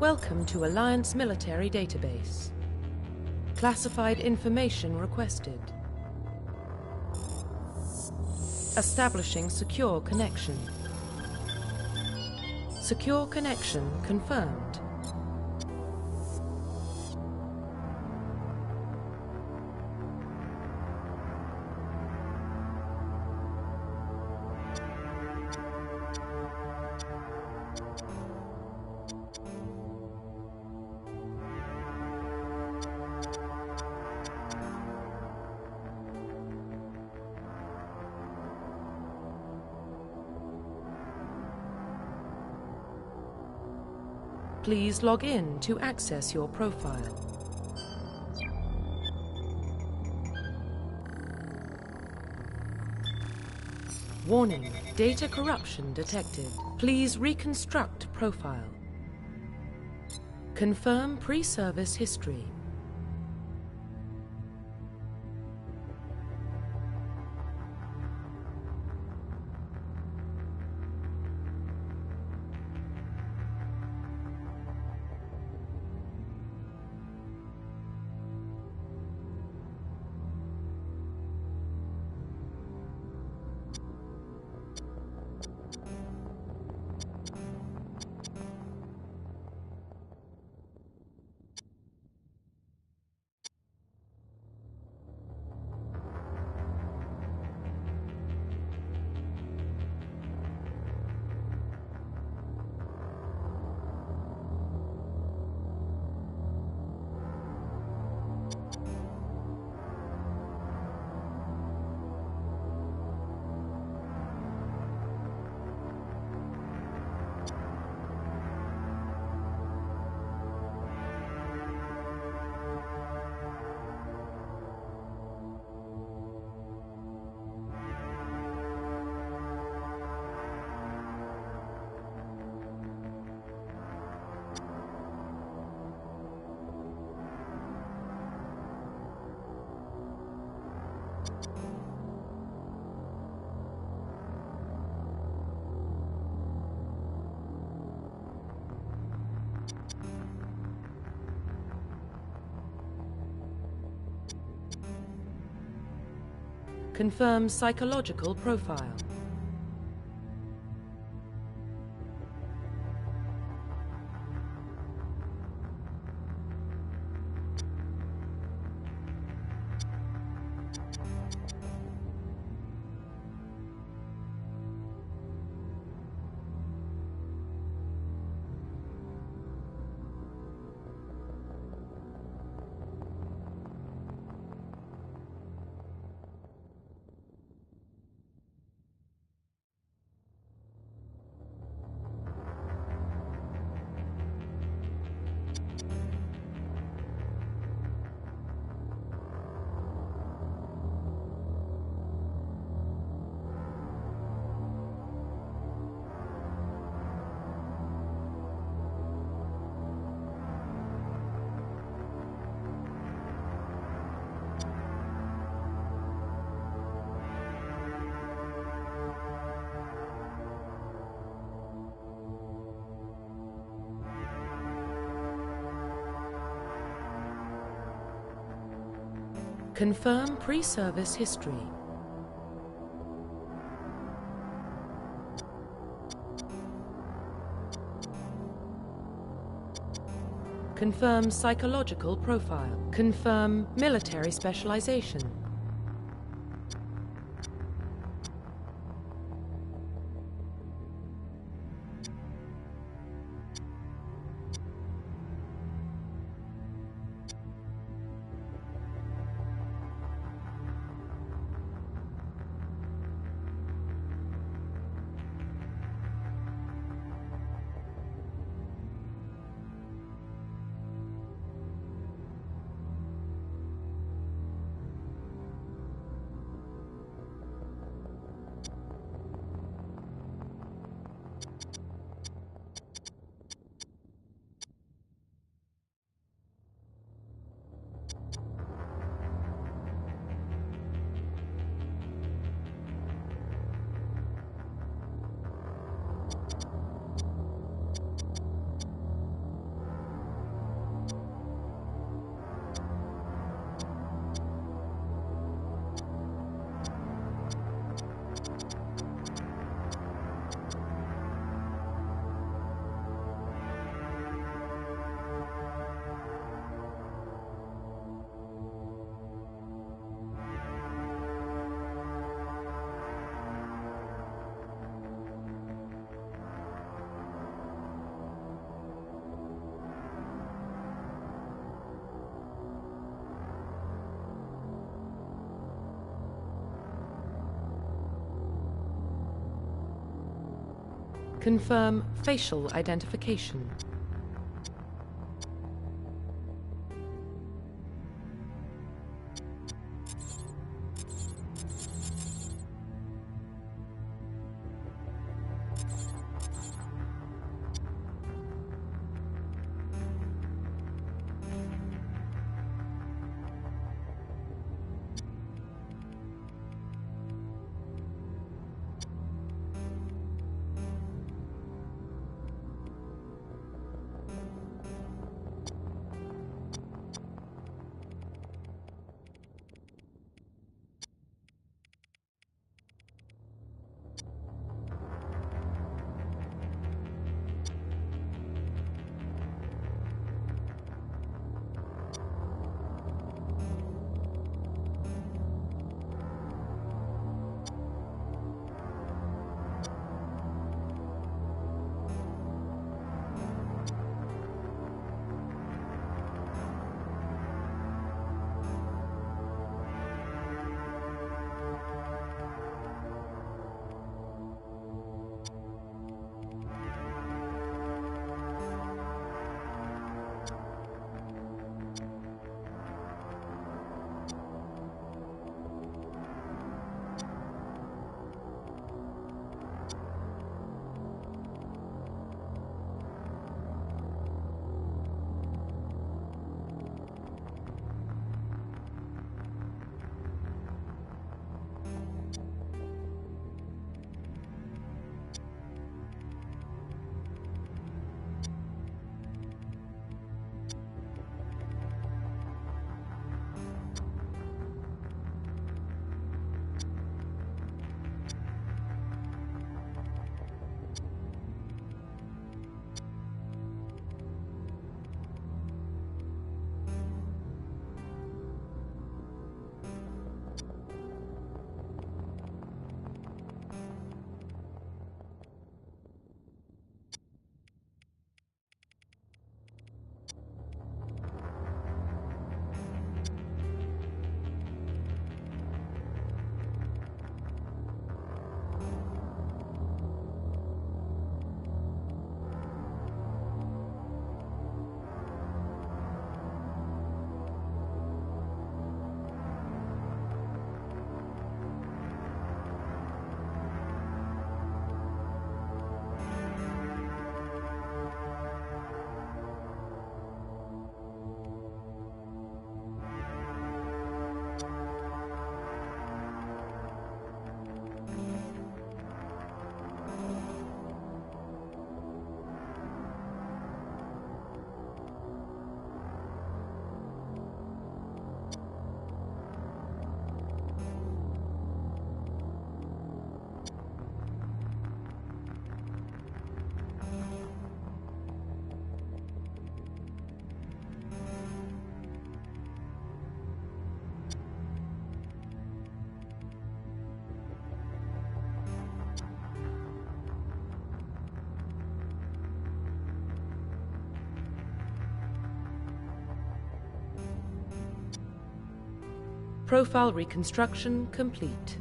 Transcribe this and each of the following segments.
Welcome to Alliance Military Database. Classified information requested. Establishing secure connection. Secure connection confirmed. Please log in to access your profile. Warning, data corruption detected. Please reconstruct profile. Confirm pre-service history. Confirm psychological profile. Confirm pre-service history. Confirm psychological profile. Confirm military specialization. Confirm facial identification. Profile reconstruction complete.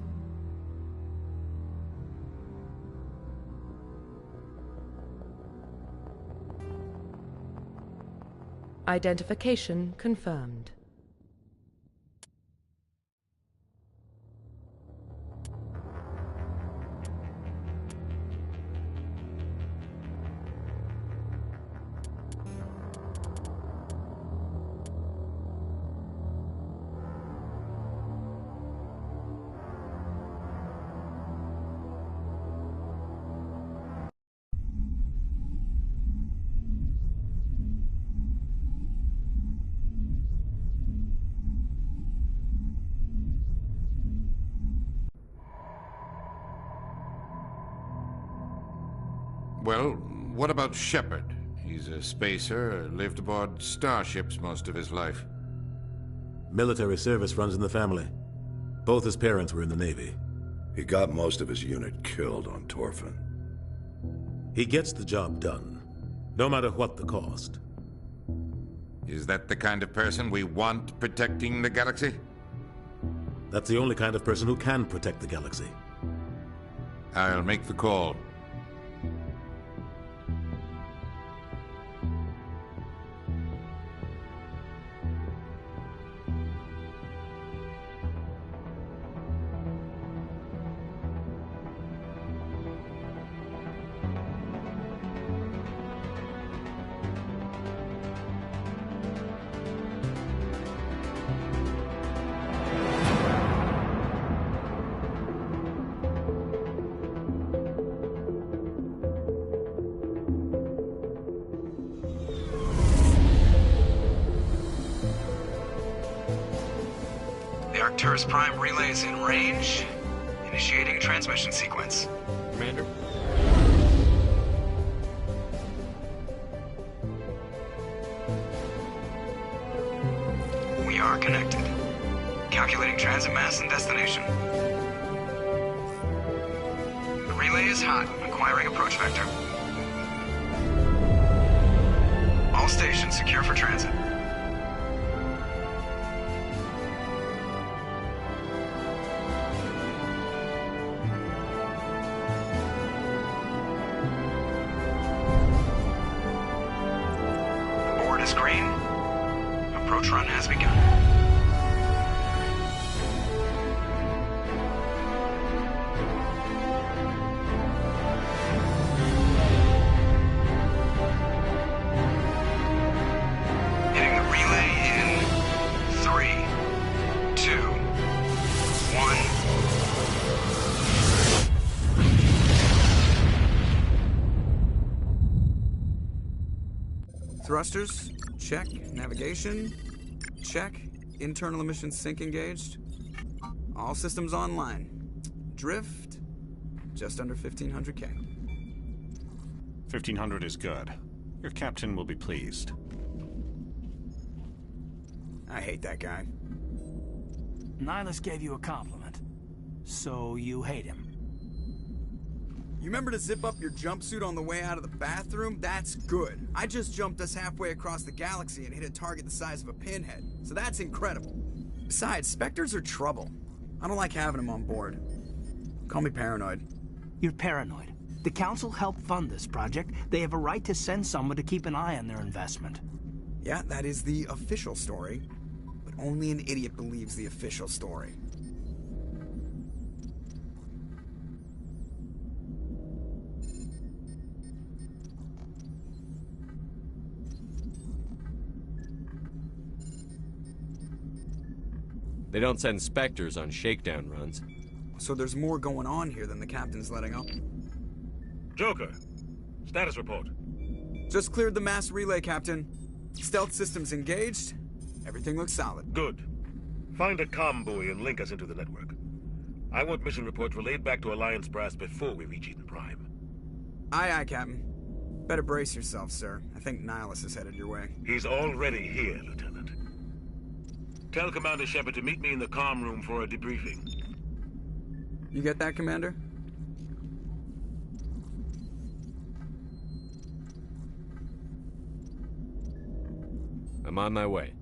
Identification confirmed. Well, what about Shepard? He's a spacer, lived aboard starships most of his life. Military service runs in the family. Both his parents were in the Navy. He got most of his unit killed on Torfin. He gets the job done, no matter what the cost. Is that the kind of person we want protecting the galaxy? That's the only kind of person who can protect the galaxy. I'll make the call. Arcturus Prime relay is in range. Initiating transmission sequence. Commander? We are connected. Calculating transit mass and destination. The relay is hot. Acquiring approach vector. All stations secure for transit. The board is green. Approach run has begun. Hitting the relay in 3, 2, 1. Thrusters, check. Navigation, check. Internal emission sync engaged. All systems online. Drift, just under 1500K. 1500 is good. Your captain will be pleased. I hate that guy. Nihilus gave you a compliment. So you hate him. You remember to zip up your jumpsuit on the way out of the bathroom? That's good. I just jumped us halfway across the galaxy and hit a target the size of a pinhead. So that's incredible. Besides, Spectres are trouble. I don't like having them on board. Call me paranoid. You're paranoid. The Council helped fund this project. They have a right to send someone to keep an eye on their investment. Yeah, that is the official story. But only an idiot believes the official story. They don't send Spectres on shakedown runs. So there's more going on here than the captain's letting up. Joker, status report. Just cleared the mass relay, Captain. Stealth systems engaged. Everything looks solid. Good. Find a comm buoy and link us into the network. I want mission reports relayed back to Alliance brass before we reach Eden Prime. Aye, aye, Captain. Better brace yourself, sir. I think Nihilus is headed your way. He's already here, Lieutenant. Tell Commander Shepard to meet me in the comm room for a debriefing. You get that, Commander? I'm on my way.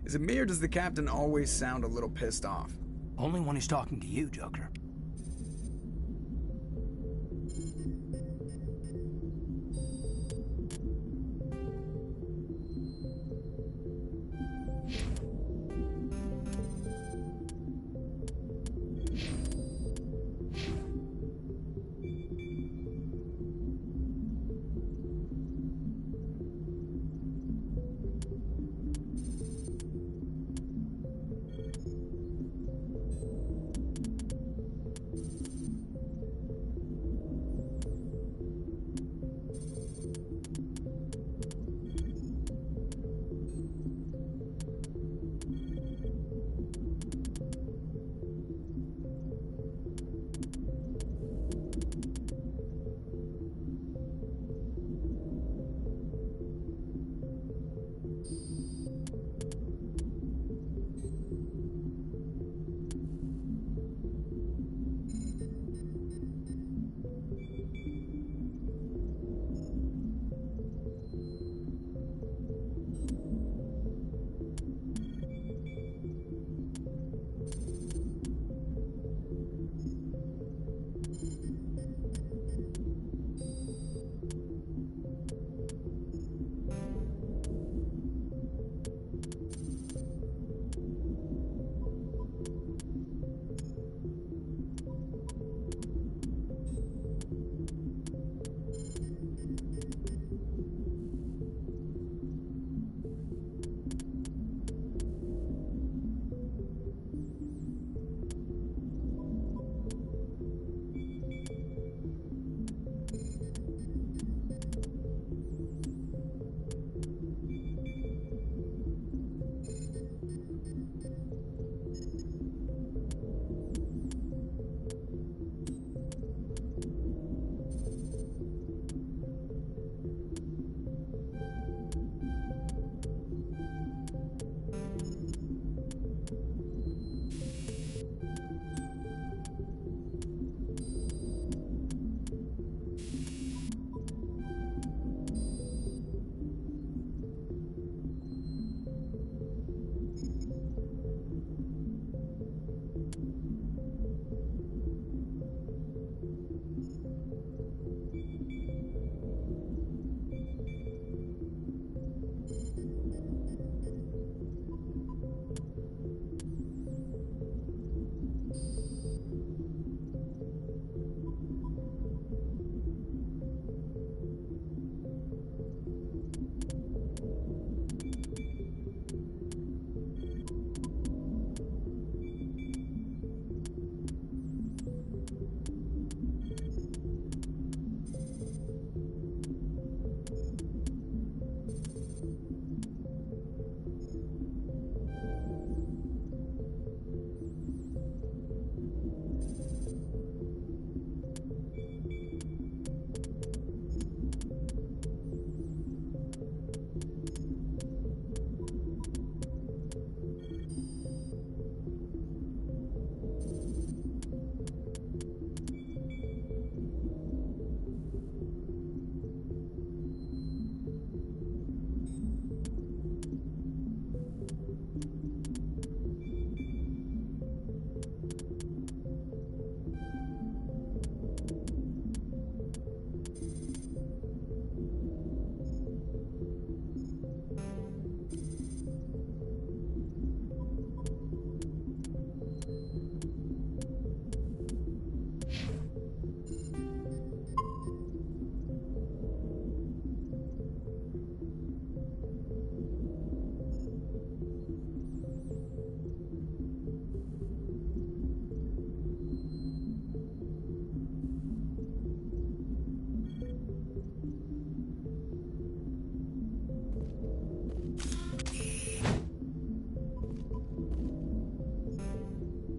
Is it me or does the Captain always sound a little pissed off? Only when he's talking to you, Joker.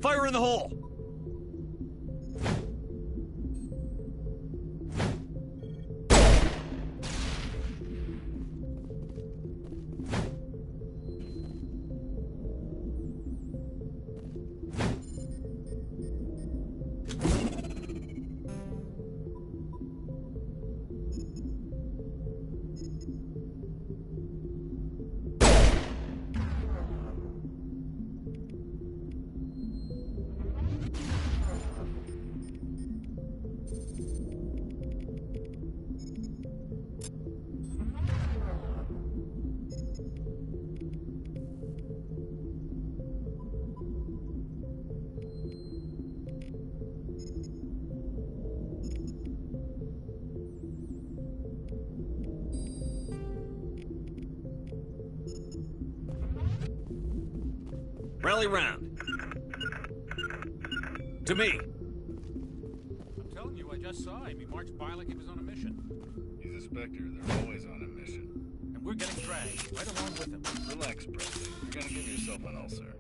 Fire in the hole! Rally round. To me. I'm telling you, I just saw him. He marched by like he was on a mission. He's a Spectre. They're always on a mission. And we're getting dragged right along with him. Relax, Presley. You're gonna give yourself an ulcer.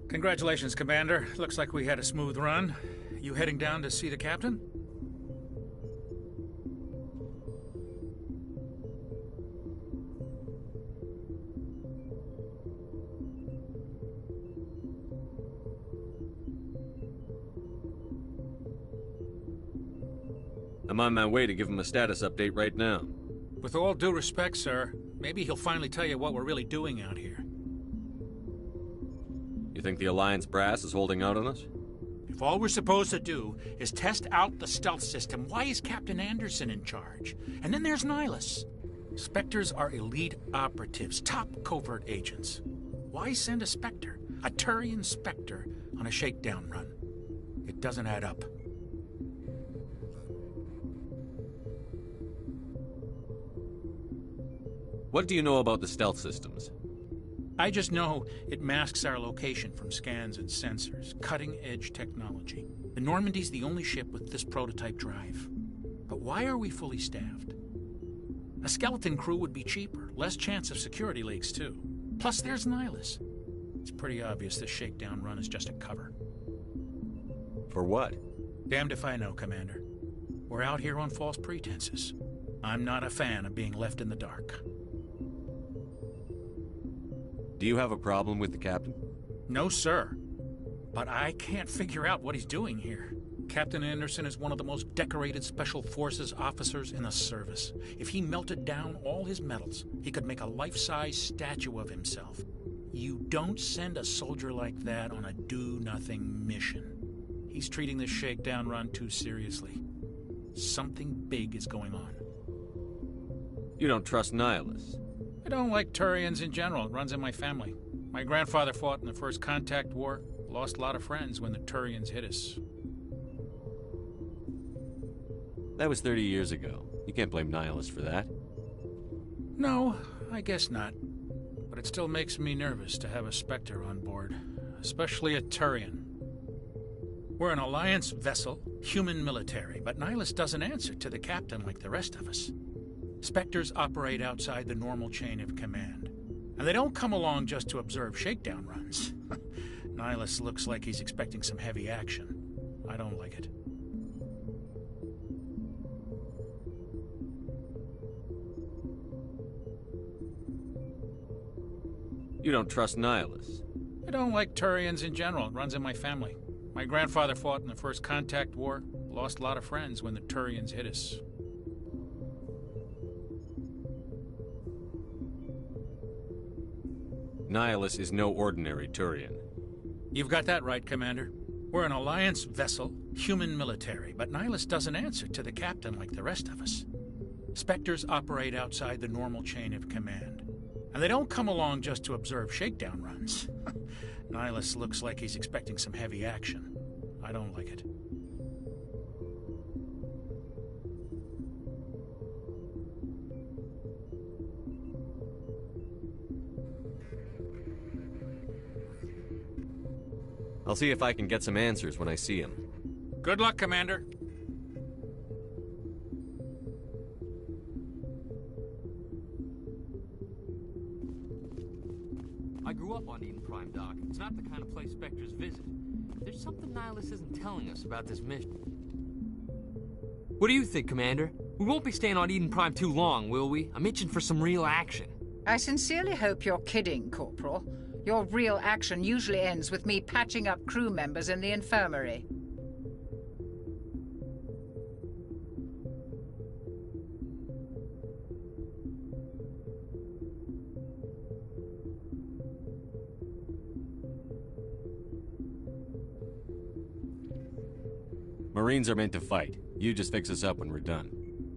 Congratulations, Commander. Looks like we had a smooth run. You heading down to see the captain? I'm on my way to give him a status update right now. With all due respect, sir, maybe he'll finally tell you what we're really doing out here. You think the Alliance brass is holding out on us? If all we're supposed to do is test out the stealth system, why is Captain Anderson in charge? And then there's Nihilus. Spectres are elite operatives, top covert agents. Why send a Spectre, a Turian Spectre, on a shakedown run? It doesn't add up. What do you know about the stealth systems? I just know it masks our location from scans and sensors. Cutting-edge technology. The Normandy's the only ship with this prototype drive. But why are we fully staffed? A skeleton crew would be cheaper. Less chance of security leaks, too. Plus, there's Nihilus. It's pretty obvious this shakedown run is just a cover. For what? Damned if I know, Commander. We're out here on false pretenses. I'm not a fan of being left in the dark. Do you have a problem with the captain? No, sir. But I can't figure out what he's doing here. Captain Anderson is one of the most decorated Special Forces officers in the service. If he melted down all his medals, he could make a life-size statue of himself. You don't send a soldier like that on a do-nothing mission. He's treating this shakedown run too seriously. Something big is going on. You don't trust Nihilus? I don't like Turians in general. It runs in my family. My grandfather fought in the First Contact War. Lost a lot of friends when the Turians hit us. That was 30 years ago. You can't blame Nihilus for that. No, I guess not. But it still makes me nervous to have a Spectre on board. Especially a Turian. We're an Alliance vessel, human military, but Nihilus doesn't answer to the captain like the rest of us. Spectres operate outside the normal chain of command. And they don't come along just to observe shakedown runs. Nihilus looks like he's expecting some heavy action. I don't like it. You don't trust Nihilus? I don't like Turians in general. It runs in my family. My grandfather fought in the First Contact War. Lost a lot of friends when the Turians hit us. Nihilus is no ordinary Turian. You've got that right, Commander. We're an Alliance vessel, human military, but Nihilus doesn't answer to the captain like the rest of us. Spectres operate outside the normal chain of command. And they don't come along just to observe shakedown runs. Nihilus looks like he's expecting some heavy action. I don't like it. I'll see if I can get some answers when I see him. Good luck, Commander. grew up on Eden Prime, Doc. It's not the kind of place Spectres visit. There's something Nihilus isn't telling us about this mission. What do you think, Commander? We won't be staying on Eden Prime too long, will we? I'm itching for some real action. I sincerely hope you're kidding, Corporal. Your real action usually ends with me patching up crew members in the infirmary. Marines are meant to fight. You just fix us up when we're done.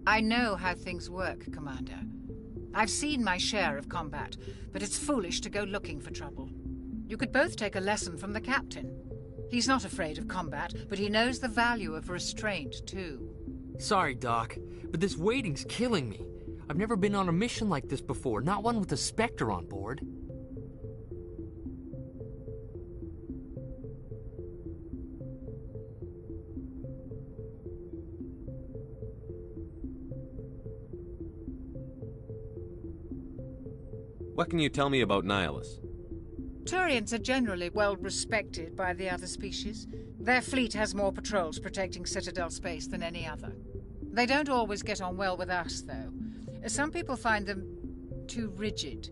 I know how things work, Commander. I've seen my share of combat, but it's foolish to go looking for trouble. You could both take a lesson from the captain. He's not afraid of combat, but he knows the value of restraint, too. Sorry, Doc, but this waiting's killing me. I've never been on a mission like this before, not one with a Spectre on board. What can you tell me about Nihilus? Turians are generally well respected by the other species. Their fleet has more patrols protecting Citadel space than any other. They don't always get on well with us, though. Some people find them too rigid.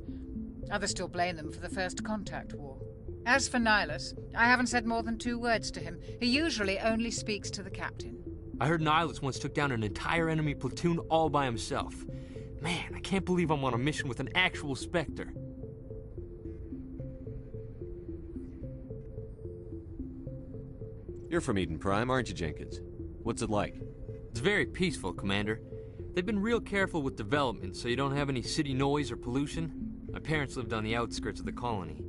Others still blame them for the First Contact War. As for Nihilus, I haven't said more than 2 words to him. He usually only speaks to the captain. I heard Nihilus once took down an entire enemy platoon all by himself. Man, I can't believe I'm on a mission with an actual Spectre. You're from Eden Prime, aren't you, Jenkins? What's it like? It's very peaceful, Commander. They've been real careful with development, so you don't have any city noise or pollution. My parents lived on the outskirts of the colony.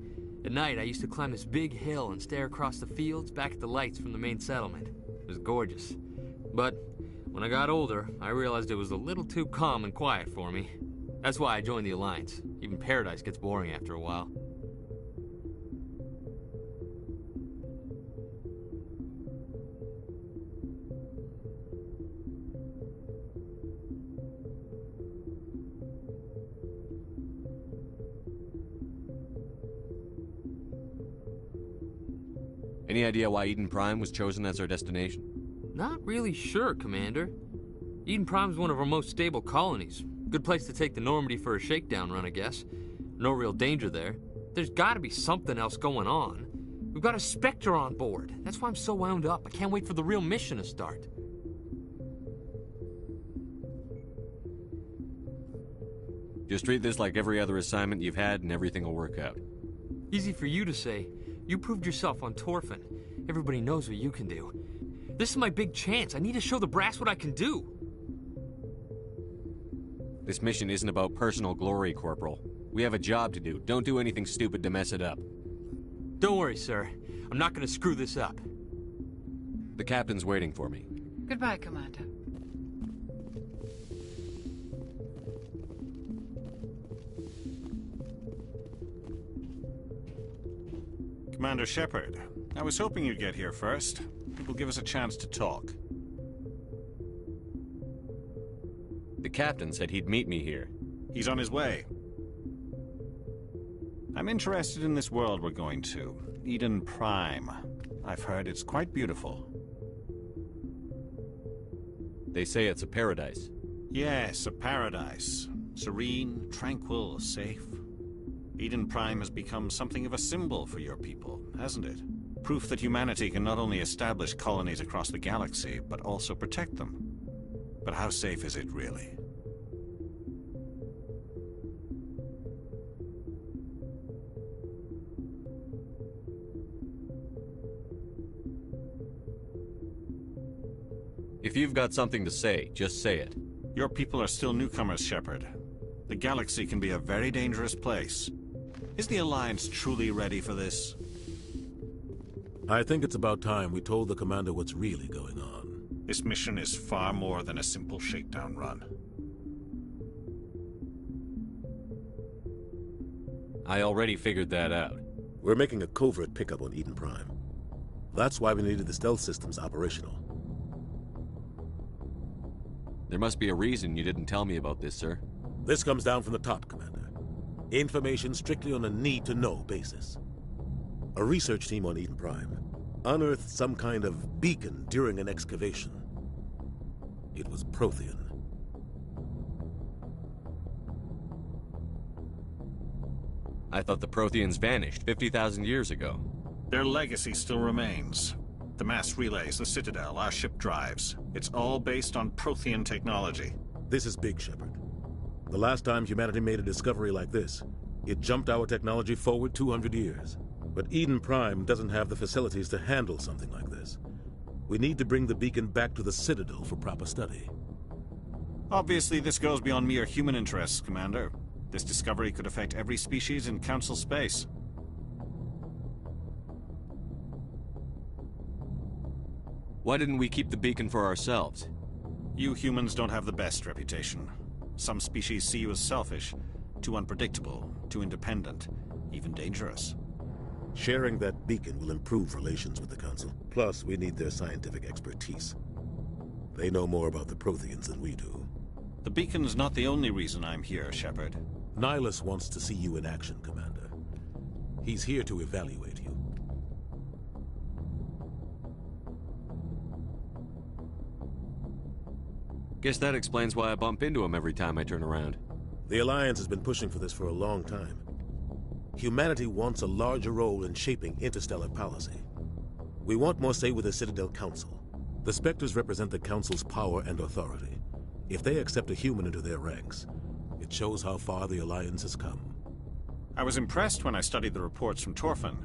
At night, I used to climb this big hill and stare across the fields back at the lights from the main settlement. It was gorgeous. But when I got older, I realized it was a little too calm and quiet for me. That's why I joined the Alliance. Even Paradise gets boring after a while. Any idea why Eden Prime was chosen as our destination? Not really sure, Commander. Eden Prime's one of our most stable colonies. Good place to take the Normandy for a shakedown run, I guess. No real danger there. There's gotta be something else going on. We've got a Spectre on board. That's why I'm so wound up. I can't wait for the real mission to start. Just treat this like every other assignment you've had and everything will work out. Easy for you to say. You proved yourself on Torfin. Everybody knows what you can do. This is my big chance. I need to show the brass what I can do. This mission isn't about personal glory, Corporal. We have a job to do. Don't do anything stupid to mess it up. Don't worry, sir. I'm not gonna screw this up. The captain's waiting for me. Goodbye, Commander. Commander Shepard, I was hoping you'd get here first. It will give us a chance to talk. The captain said he'd meet me here. He's on his way. I'm interested in this world we're going to, Eden Prime. I've heard it's quite beautiful. They say it's a paradise. Yes, a paradise. Serene, tranquil, safe. Eden Prime has become something of a symbol for your people, hasn't it? Proof that humanity can not only establish colonies across the galaxy, but also protect them. But how safe is it, really? If you've got something to say, just say it. Your people are still newcomers, Shepard. The galaxy can be a very dangerous place. Is the Alliance truly ready for this? I think it's about time we told the commander what's really going on. This mission is far more than a simple shakedown run. I already figured that out. We're making a covert pickup on Eden Prime. That's why we needed the stealth systems operational. There must be a reason you didn't tell me about this, sir. This comes down from the top, Commander. Information strictly on a need-to-know basis. A research team on Eden Prime unearthed some kind of beacon during an excavation. It was Prothean. I thought the Protheans vanished 50,000 years ago. Their legacy still remains. The mass relays, the Citadel, our ship drives. It's all based on Prothean technology. This is big, Shepard. The last time humanity made a discovery like this, it jumped our technology forward 200 years. But Eden Prime doesn't have the facilities to handle something like this. We need to bring the beacon back to the Citadel for proper study. Obviously, this goes beyond mere human interests, Commander. This discovery could affect every species in Council space. Why didn't we keep the beacon for ourselves? You humans don't have the best reputation. Some species see you as selfish, too unpredictable, too independent, even dangerous. Sharing that beacon will improve relations with the Council. Plus, we need their scientific expertise. They know more about the Protheans than we do. The beacon's not the only reason I'm here, Shepard. Nihilus wants to see you in action, Commander. He's here to evaluate you. Guess that explains why I bump into him every time I turn around. The Alliance has been pushing for this for a long time. Humanity wants a larger role in shaping interstellar policy. We want more say with the Citadel Council. The Spectres represent the Council's power and authority. If they accept a human into their ranks, it shows how far the Alliance has come. I was impressed when I studied the reports from Torfin.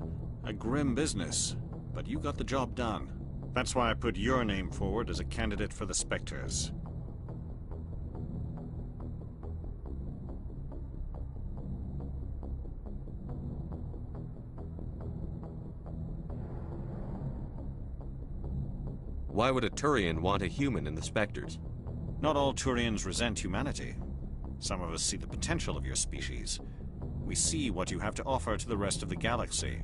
A grim business, but you got the job done. That's why I put your name forward as a candidate for the Spectres. Why would a Turian want a human in the Spectres? Not all Turians resent humanity. Some of us see the potential of your species. We see what you have to offer to the rest of the galaxy,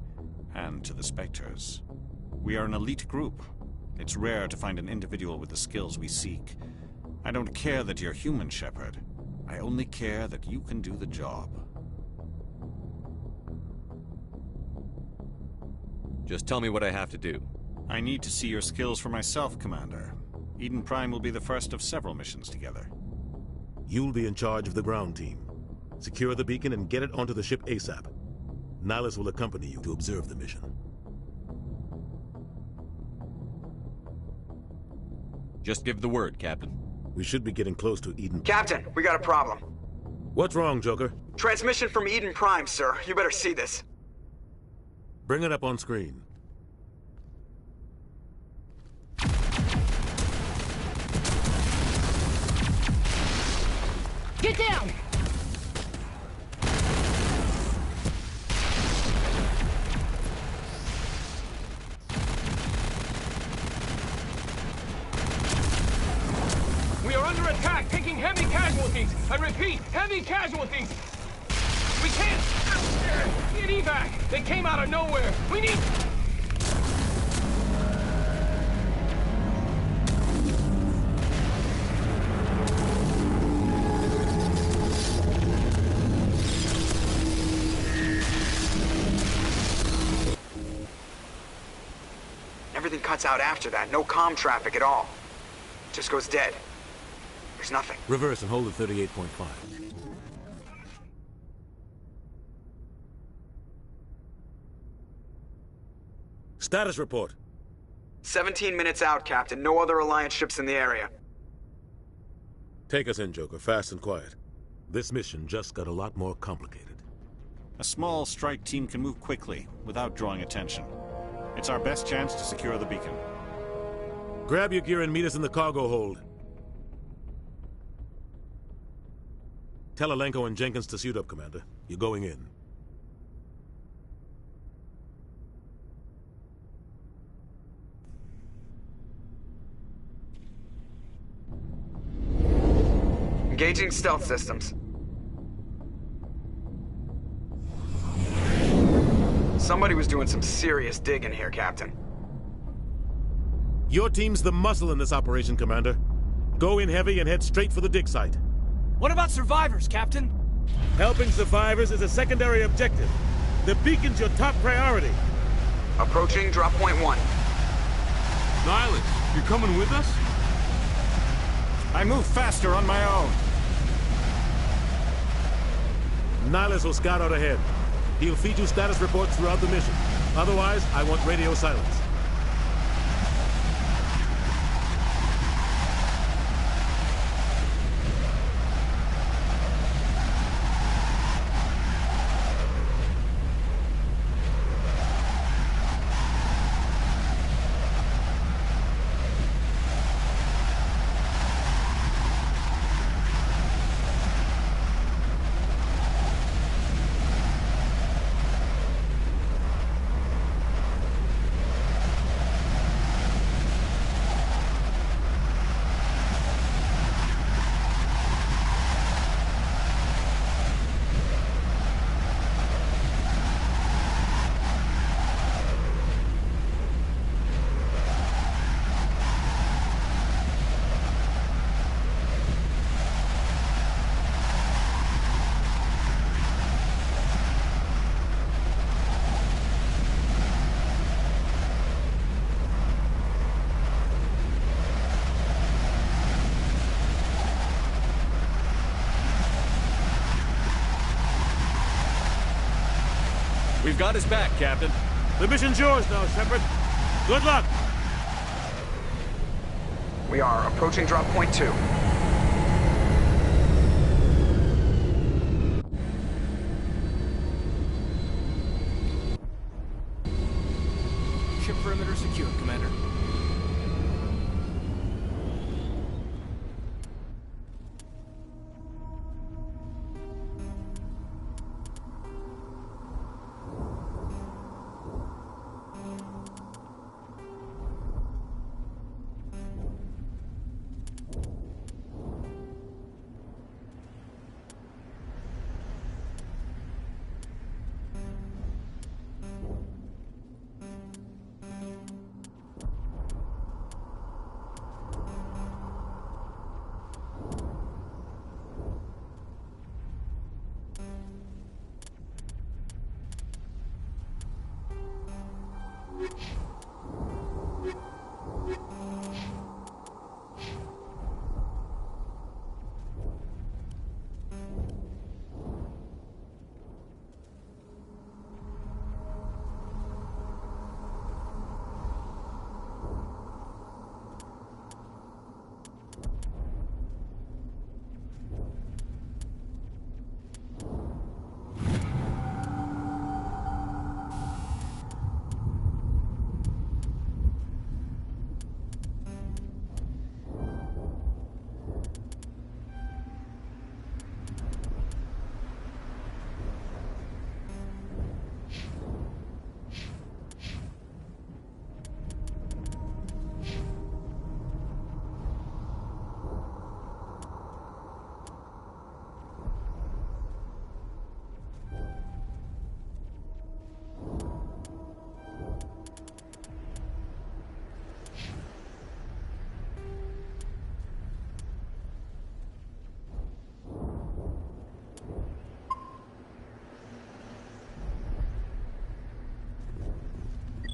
and to the Spectres. We are an elite group. It's rare to find an individual with the skills we seek. I don't care that you're human, Shepard. I only care that you can do the job. Just tell me what I have to do. I need to see your skills for myself, Commander. Eden Prime will be the first of several missions together. You'll be in charge of the ground team. Secure the beacon and get it onto the ship ASAP. Nihilus will accompany you to observe the mission. Just give the word, Captain. We should be getting close to Eden. Captain, we got a problem. What's wrong, Joker? Transmission from Eden Prime, sir. You better see this. Bring it up on screen. Get down! We are under attack, taking heavy casualties. I repeat, heavy casualties. We can't get evac. They came out of nowhere. We need... Everything cuts out after that. No comm traffic at all. Just goes dead. There's nothing. Reverse and hold at 38.5. Status report. 17 minutes out, Captain. No other Alliance ships in the area. Take us in, Joker. Fast and quiet. This mission just got a lot more complicated. A small strike team can move quickly, without drawing attention. It's our best chance to secure the beacon. Grab your gear and meet us in the cargo hold. Tell Alenko and Jenkins to suit up, Commander. You're going in. Engaging stealth systems. Somebody was doing some serious digging here, Captain. Your team's the muscle in this operation, Commander. Go in heavy and head straight for the dig site. What about survivors, Captain? Helping survivors is a secondary objective. The beacon's your top priority. Approaching drop point 1. Nihilus, you're coming with us? I move faster on my own. Nihilus will scout out ahead. He'll feed you status reports throughout the mission. Otherwise, I want radio silence. We've got his back, Captain. The mission's yours now, Shepard. Good luck! We are approaching drop point 2. Ship perimeter secure, Commander.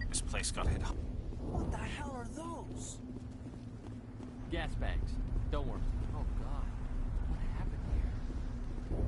This place got hit. What the hell are those? Gas bags. Don't worry. Oh, God. What happened here?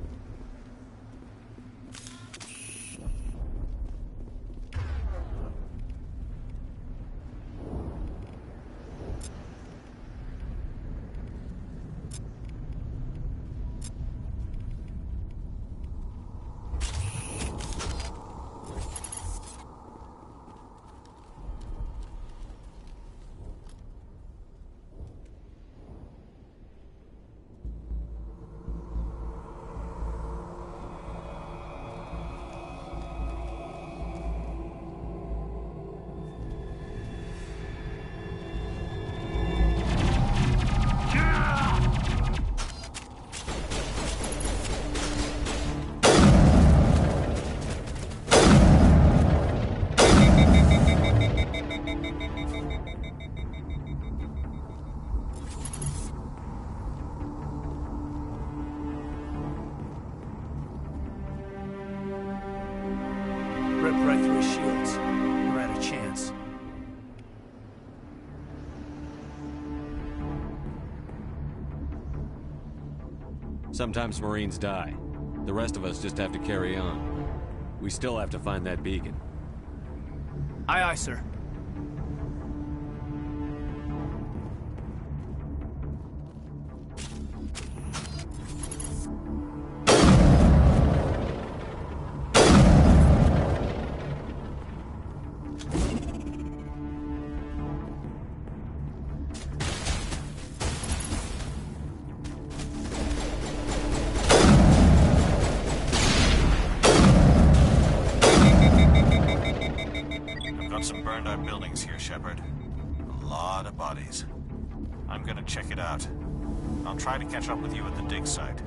Sometimes Marines die. The rest of us just have to carry on. We still have to find that beacon. Aye, aye, sir. Some burned out buildings here, Shepard. A lot of bodies. I'm gonna check it out. I'll try to catch up with you at the dig site.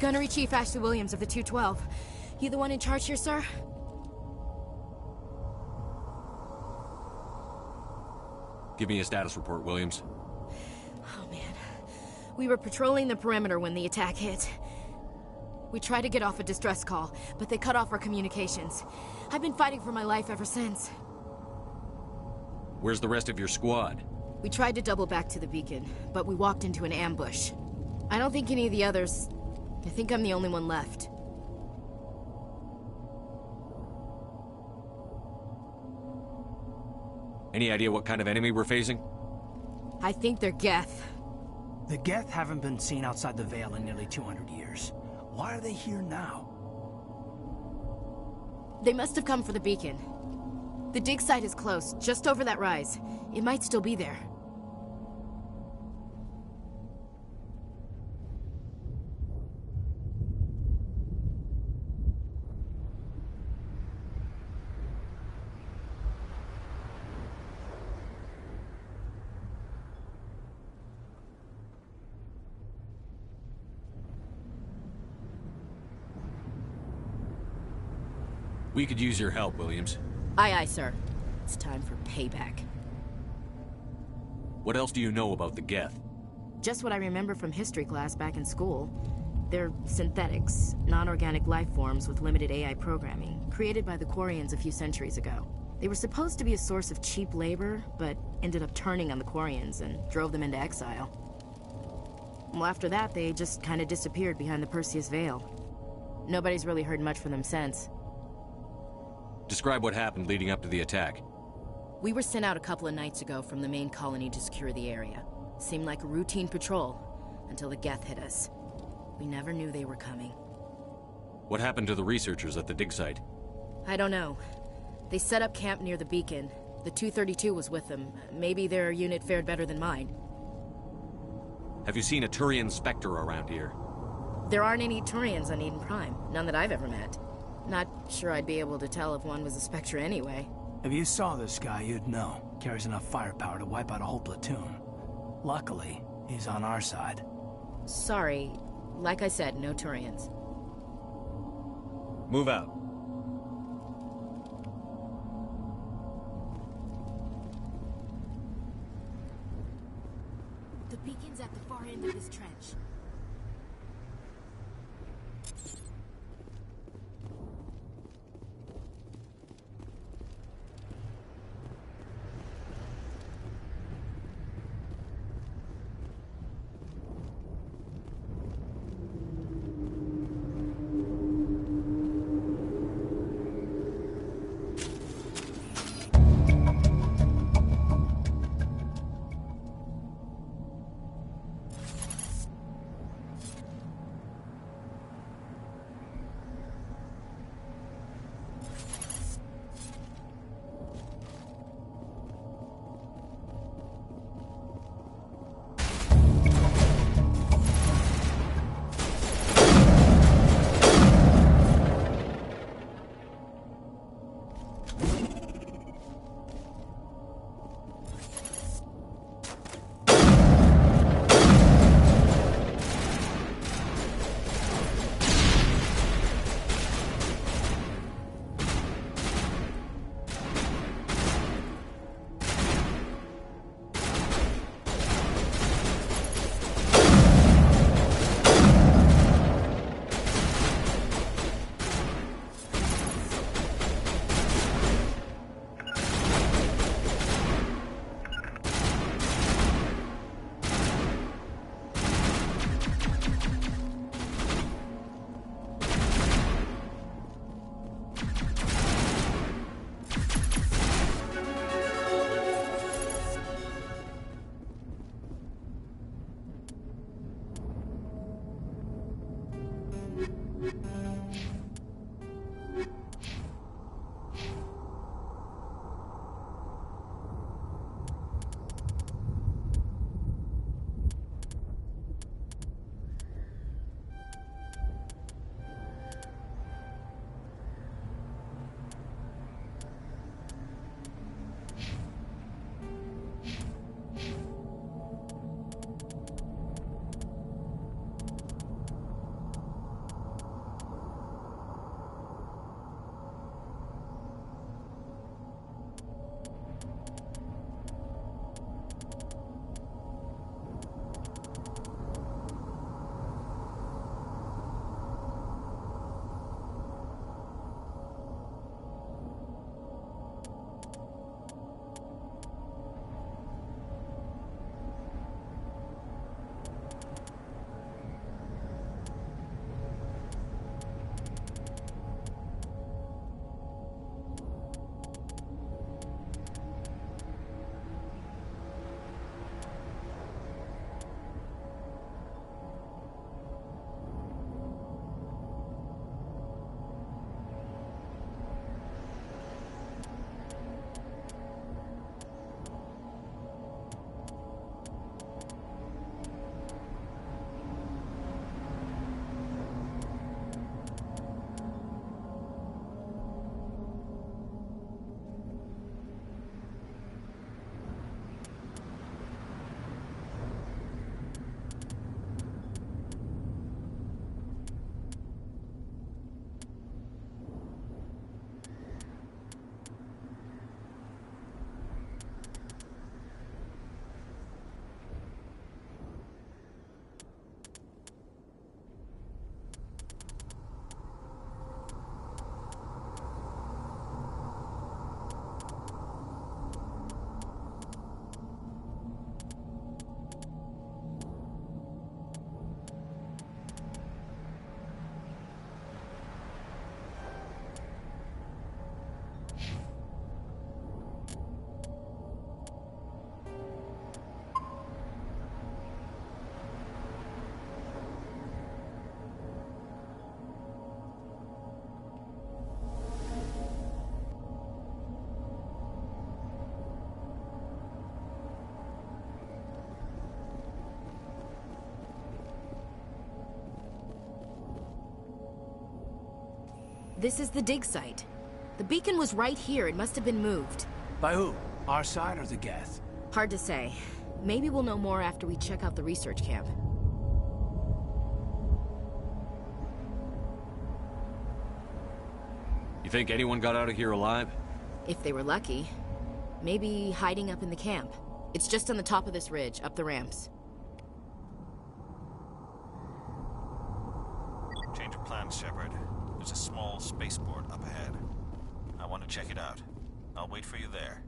Gunnery Chief Ashley Williams of the 212. You the one in charge here, sir? Give me a status report, Williams. Oh, man. We were patrolling the perimeter when the attack hit. We tried to get off a distress call, but they cut off our communications. I've been fighting for my life ever since. Where's the rest of your squad? We tried to double back to the beacon, but we walked into an ambush. I don't think any of the others... I think I'm the only one left. Any idea what kind of enemy we're facing? I think they're Geth. The Geth haven't been seen outside the Veil in nearly 200 years. Why are they here now? They must have come for the beacon. The dig site is close, just over that rise. It might still be there. We could use your help, Williams. Aye, aye, sir. It's time for payback. What else do you know about the Geth? Just what I remember from history class back in school. They're synthetics, non-organic life forms with limited AI programming, created by the Quarians a few centuries ago. They were supposed to be a source of cheap labor, but ended up turning on the Quarians and drove them into exile. Well, after that, they just kind of disappeared behind the Perseus Veil. Nobody's really heard much from them since. Describe what happened leading up to the attack. We were sent out a couple of nights ago from the main colony to secure the area. Seemed like a routine patrol, until the Geth hit us. We never knew they were coming. What happened to the researchers at the dig site? I don't know. They set up camp near the beacon. The 232 was with them. Maybe their unit fared better than mine. Have you seen a Turian Spectre around here? There aren't any Turians on Eden Prime. None that I've ever met. Not sure I'd be able to tell if one was a Spectre anyway. If you saw this guy, you'd know. Carries enough firepower to wipe out a whole platoon. Luckily, he's on our side. Sorry. Like I said, no Turians. Move out. The beacon's at the far end of this trench. This is the dig site. The beacon was right here. It must have been moved. By who? Our side or the Geth? Hard to say. Maybe we'll know more after we check out the research camp. You think anyone got out of here alive? If they were lucky. Maybe hiding up in the camp. It's just on the top of this ridge, up the ramps. Change of plans, Shepard. There's a small spaceport up ahead. I want to check it out. I'll wait for you there.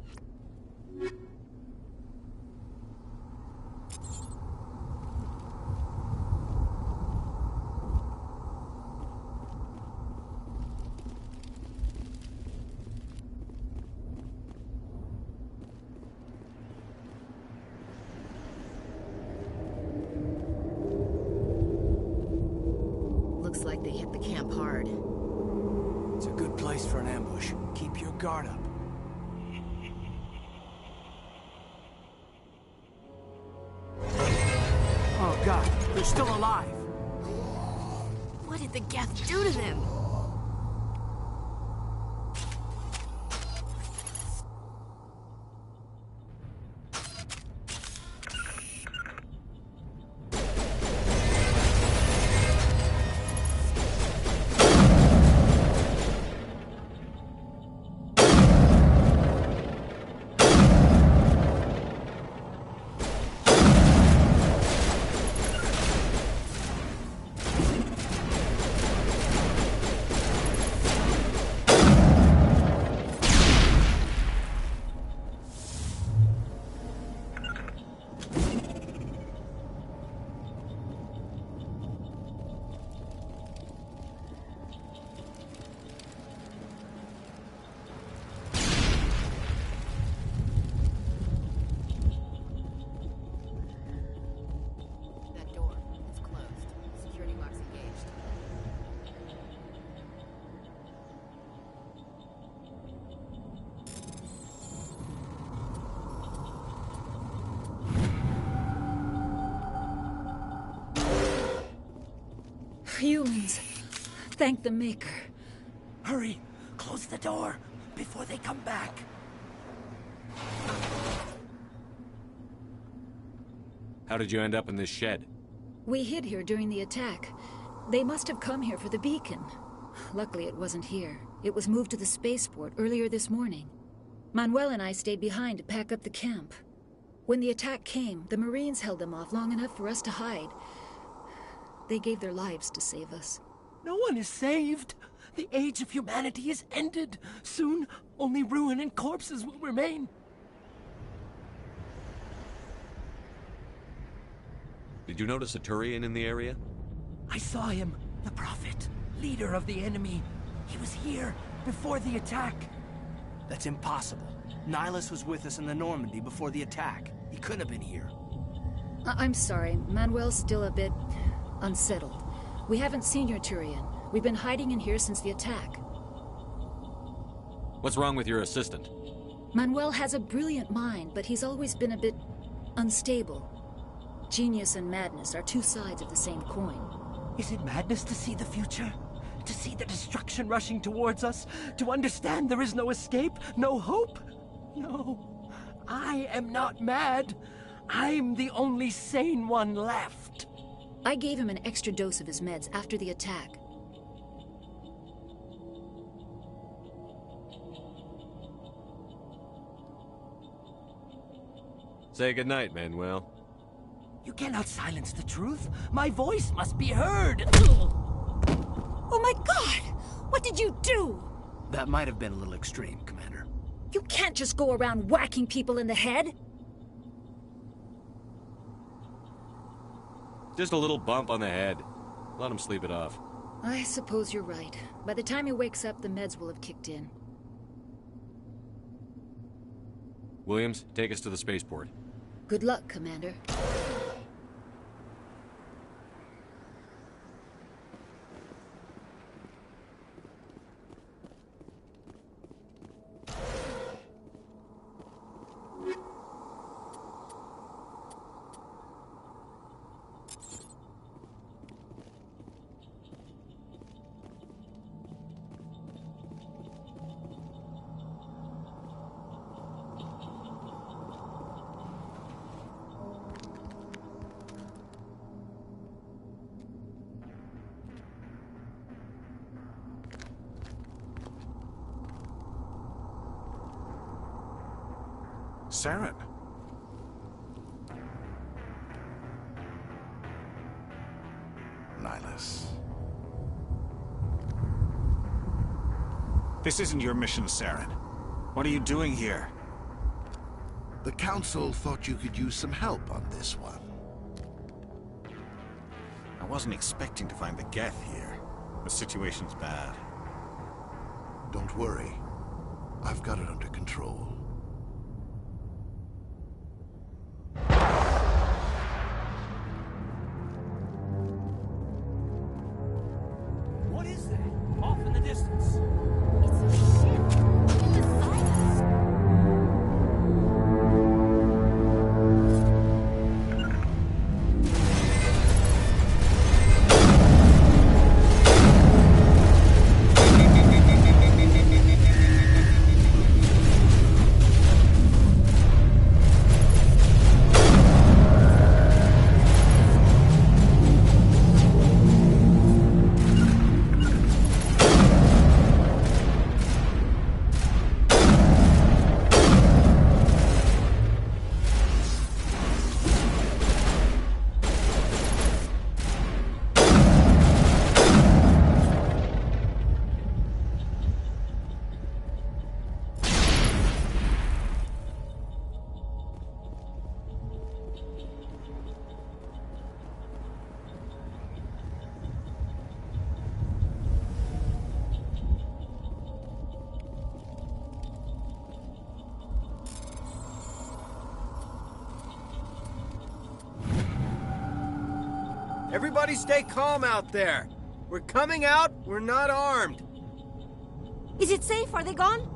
Looks like they hit the camp hard. It's a good place for an ambush. Keep your guard up. Oh god, they're still alive! What did the Geth do to them? Humans. Thank the Maker. Hurry! Close the door before they come back. How did you end up in this shed? We hid here during the attack. They must have come here for the beacon. Luckily, it wasn't here. It was moved to the spaceport earlier this morning. Manuel and I stayed behind to pack up the camp. When the attack came, the Marines held them off long enough for us to hide. They gave their lives to save us. No one is saved. The age of humanity is ended. Soon, only ruin and corpses will remain. Did you notice a Turian in the area? I saw him, the Prophet, leader of the enemy. He was here before the attack. That's impossible. Nihilus was with us in the Normandy before the attack. He couldn't have been here. I'm sorry. Manuel's still a bit unsettled. We haven't seen your Turian. We've been hiding in here since the attack. What's wrong with your assistant? Manuel has a brilliant mind, but he's always been a bit unstable. Genius and madness are two sides of the same coin. Is it madness to see the future? To see the destruction rushing towards us? To understand there is no escape? No hope? No. I am not mad. I'm the only sane one left. I gave him an extra dose of his meds after the attack. Say goodnight, Manuel. You cannot silence the truth. My voice must be heard. Oh my God! What did you do? That might have been a little extreme, Commander. You can't just go around whacking people in the head. Just a little bump on the head. Let him sleep it off. I suppose you're right. By the time he wakes up, the meds will have kicked in. Williams, take us to the spaceport. Good luck, Commander. Saren. Nihilus. This isn't your mission, Saren. What are you doing here? The Council thought you could use some help on this one. I wasn't expecting to find the Geth here. The situation's bad. Don't worry. I've got it under control. What is that? Off in the distance. Everybody stay calm out there. We're coming out, we're not armed. Is it safe? Are they gone?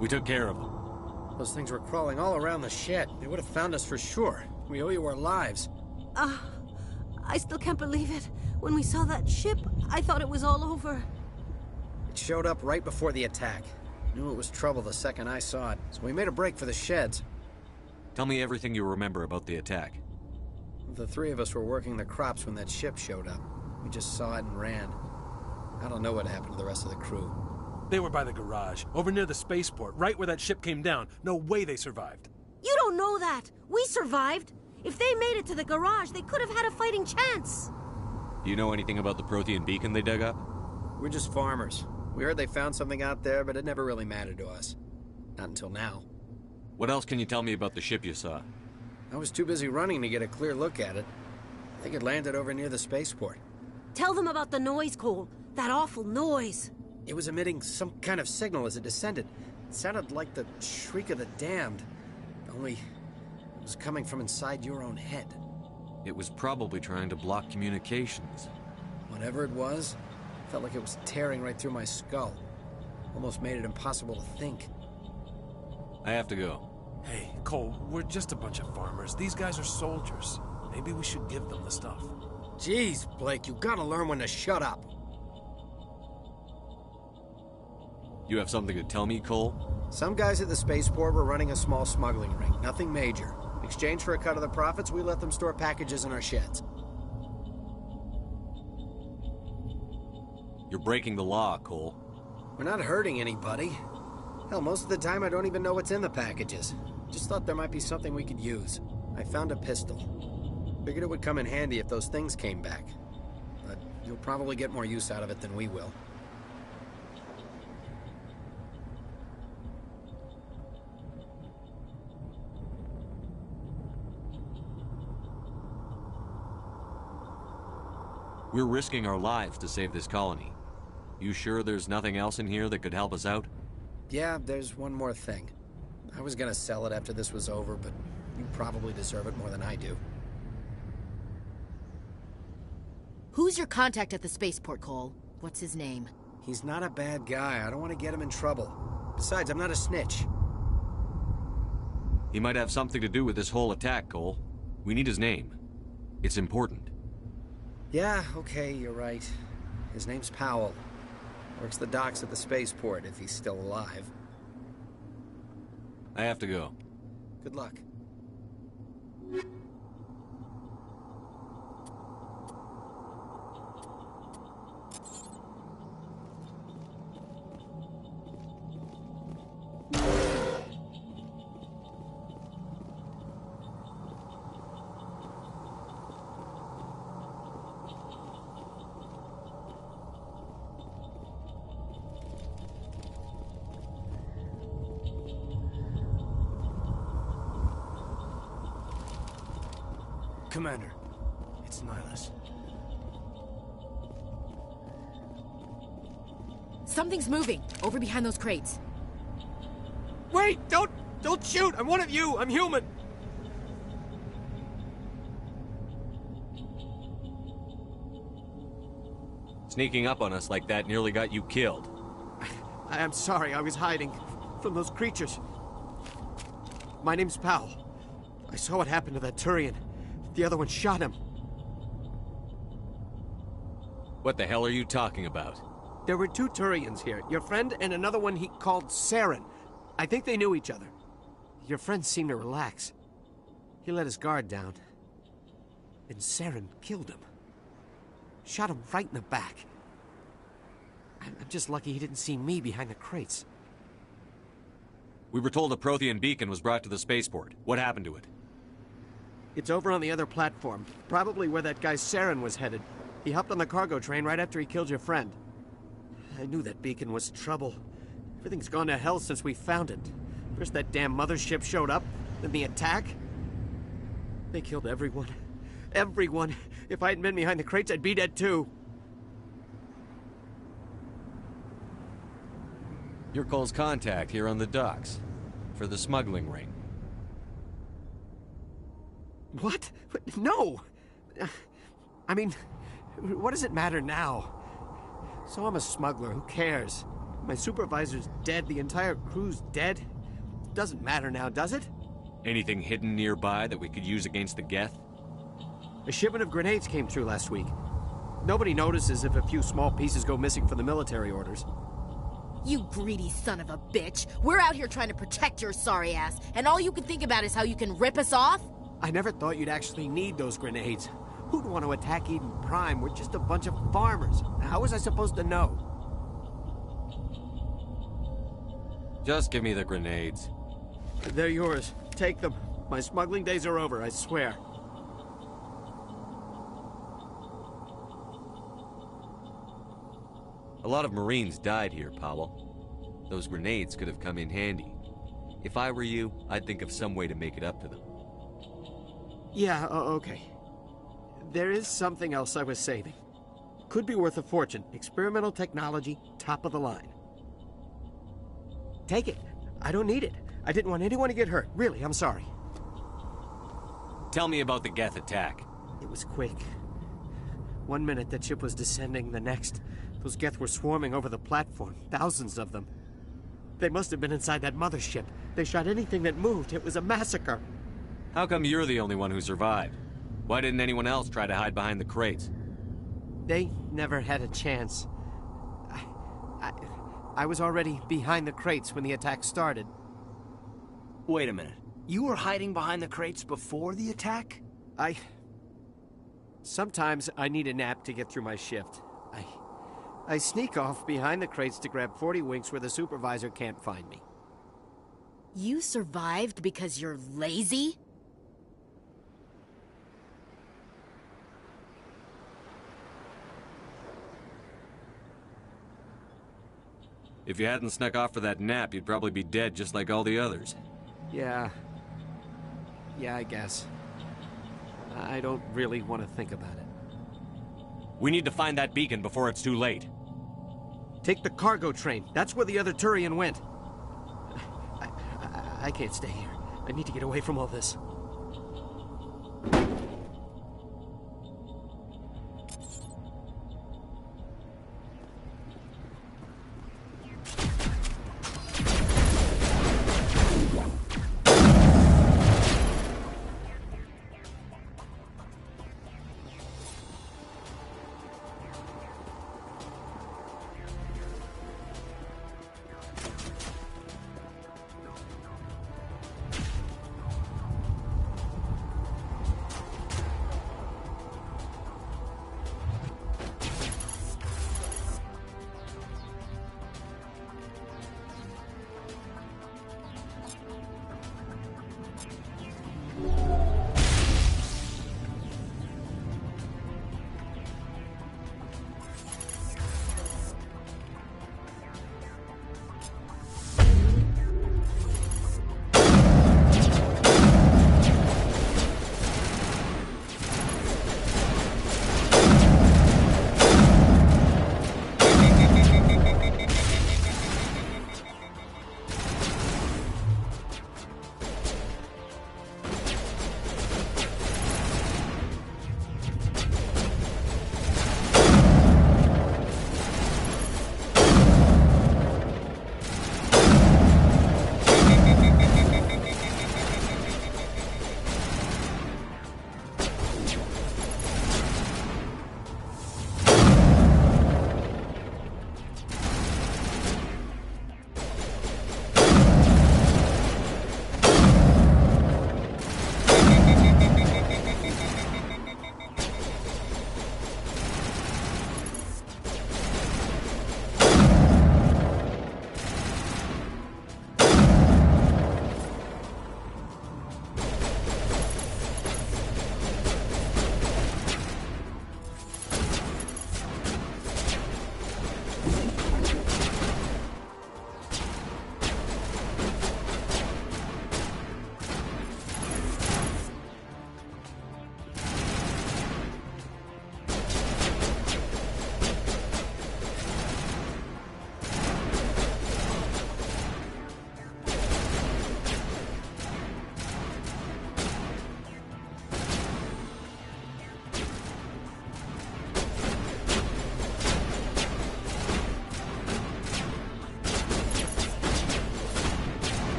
We took care of them. Those things were crawling all around the shed. They would have found us for sure. We owe you our lives. I still can't believe it. When we saw that ship, I thought it was all over. It showed up right before the attack. Knew it was trouble the second I saw it, so we made a break for the sheds. Tell me everything you remember about the attack. The three of us were working the crops when that ship showed up. We just saw it and ran. I don't know what happened to the rest of the crew. They were by the garage, over near the spaceport, right where that ship came down. No way they survived. You don't know that. We survived. If they made it to the garage, they could have had a fighting chance. Do you know anything about the Prothean beacon they dug up? We're just farmers. We heard they found something out there, but it never really mattered to us. Not until now. What else can you tell me about the ship you saw? I was too busy running to get a clear look at it. I think it landed over near the spaceport. Tell them about the noise, Cole. That awful noise. It was emitting some kind of signal as it descended. It sounded like the shriek of the damned. Only it was coming from inside your own head. It was probably trying to block communications. Whatever it was, felt like it was tearing right through my skull. Almost made it impossible to think. I have to go. Hey, Cole, we're just a bunch of farmers. These guys are soldiers. Maybe we should give them the stuff. Jeez, Blake, you gotta learn when to shut up. You have something to tell me, Cole? Some guys at the spaceport were running a small smuggling ring. Nothing major. In exchange for a cut of the profits, we let them store packages in our sheds. You're breaking the law, Cole. We're not hurting anybody. Hell, most of the time I don't even know what's in the packages. Just thought there might be something we could use. I found a pistol. Figured it would come in handy if those things came back. But you'll probably get more use out of it than we will. We're risking our lives to save this colony. You sure there's nothing else in here that could help us out? Yeah, there's one more thing. I was gonna sell it after this was over, but you probably deserve it more than I do. Who's your contact at the spaceport, Cole? What's his name? He's not a bad guy. I don't want to get him in trouble. Besides, I'm not a snitch. He might have something to do with this whole attack, Cole. We need his name. It's important. Yeah, okay, you're right. His name's Powell. Works the docks at the spaceport, if he's still alive. I have to go. Good luck. Commander, it's Nihilus. Something's moving, over behind those crates. Wait! Don't shoot! I'm one of you! I'm human! Sneaking up on us like that nearly got you killed. I'm sorry, I was hiding from those creatures. My name's Powell. I saw what happened to that Turian. The other one shot him. What the hell are you talking about? There were 2 Turians here. Your friend and another one he called Saren. I think they knew each other. Your friend seemed to relax. He let his guard down. And Saren killed him. Shot him right in the back. I'm just lucky he didn't see me behind the crates. We were told a Prothean beacon was brought to the spaceport. What happened to it? It's over on the other platform. Probably where that guy Saren was headed. He hopped on the cargo train right after he killed your friend. I knew that beacon was trouble. Everything's gone to hell since we found it. First that damn mothership showed up, then the attack. They killed everyone. Everyone. If I hadn't been behind the crates, I'd be dead too. You're Cole's contact here on the docks. For the smuggling ring. What? No! I mean, what does it matter now? So I'm a smuggler, who cares? My supervisor's dead, the entire crew's dead. Doesn't matter now, does it? Anything hidden nearby that we could use against the Geth? A shipment of grenades came through last week. Nobody notices if a few small pieces go missing from the military orders. You greedy son of a bitch. We're out here trying to protect your sorry ass, and all you can think about is how you can rip us off? I never thought you'd actually need those grenades. Who'd want to attack Eden Prime? We're just a bunch of farmers. How was I supposed to know? Just give me the grenades. They're yours. Take them. My smuggling days are over, I swear. A lot of Marines died here, Powell. Those grenades could have come in handy. If I were you, I'd think of some way to make it up to them. Yeah, okay. There is something else I was saving. Could be worth a fortune. Experimental technology, top of the line. Take it. I don't need it. I didn't want anyone to get hurt. Really, I'm sorry. Tell me about the Geth attack. It was quick. 1 minute that ship was descending, the next, those Geth were swarming over the platform. Thousands of them. They must have been inside that mothership. They shot anything that moved. It was a massacre. How come you're the only one who survived? Why didn't anyone else try to hide behind the crates? They never had a chance. I was already behind the crates when the attack started. Wait a minute. You were hiding behind the crates before the attack? Sometimes I need a nap to get through my shift. I sneak off behind the crates to grab 40 winks where the supervisor can't find me. You survived because you're lazy? If you hadn't snuck off for that nap, you'd probably be dead just like all the others. Yeah, I guess. I don't really want to think about it. We need to find that beacon before it's too late. Take the cargo train. That's where the other Turian went. I can't stay here. I need to get away from all this.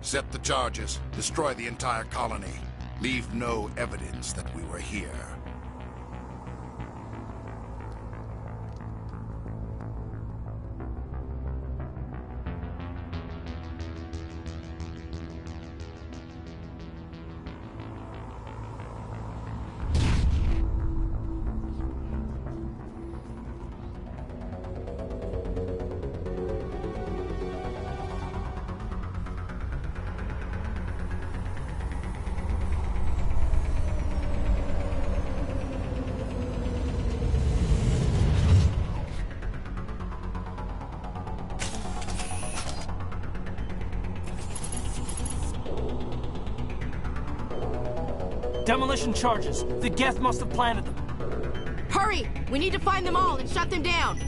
Set the charges. Destroy the entire colony. Leave no evidence that we were here. Demolition charges. The Geth must have planted them. Hurry! We need to find them all and shut them down!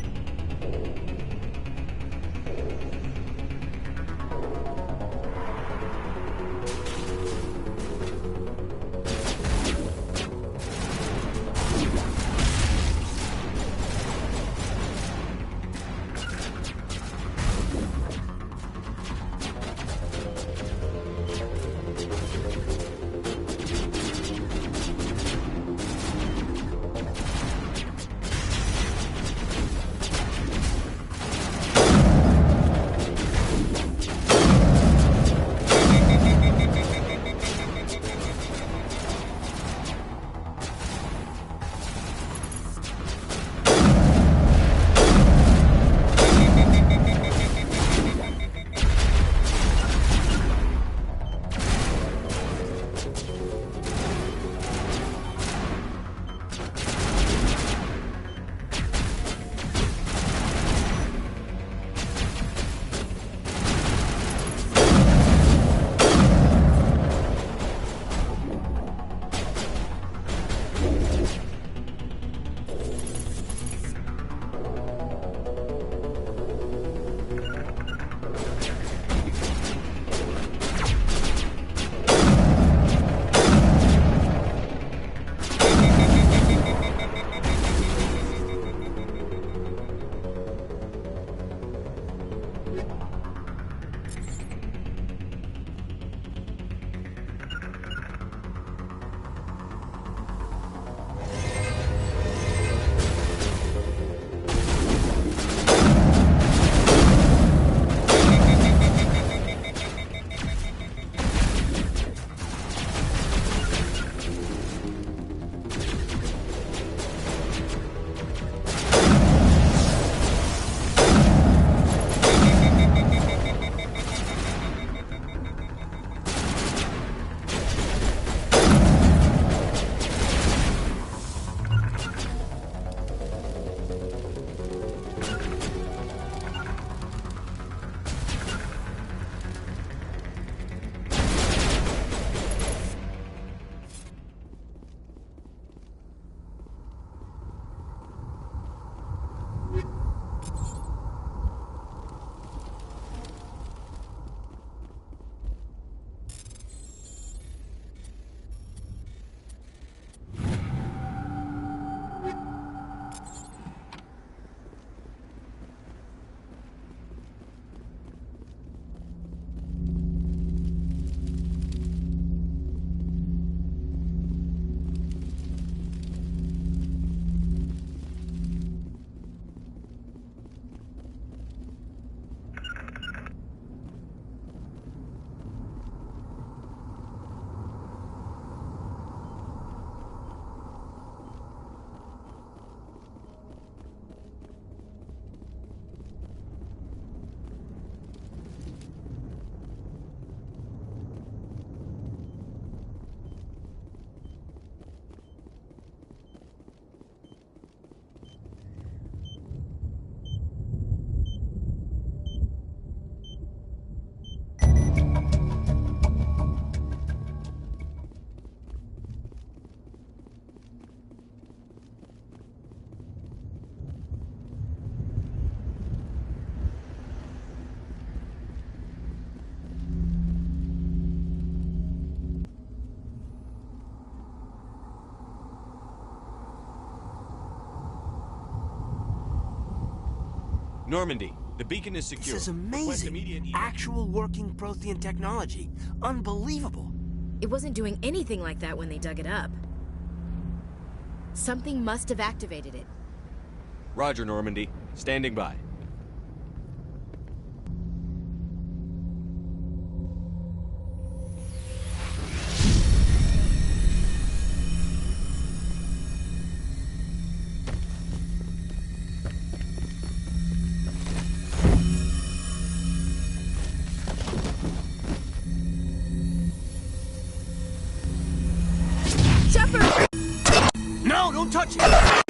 Normandy, The beacon is secure. This is Request amazing. immediate Actual working Prothean technology. Unbelievable. It wasn't doing anything like that when they dug it up. Something must have activated it. Roger, Normandy. Standing by. No, don't touch it!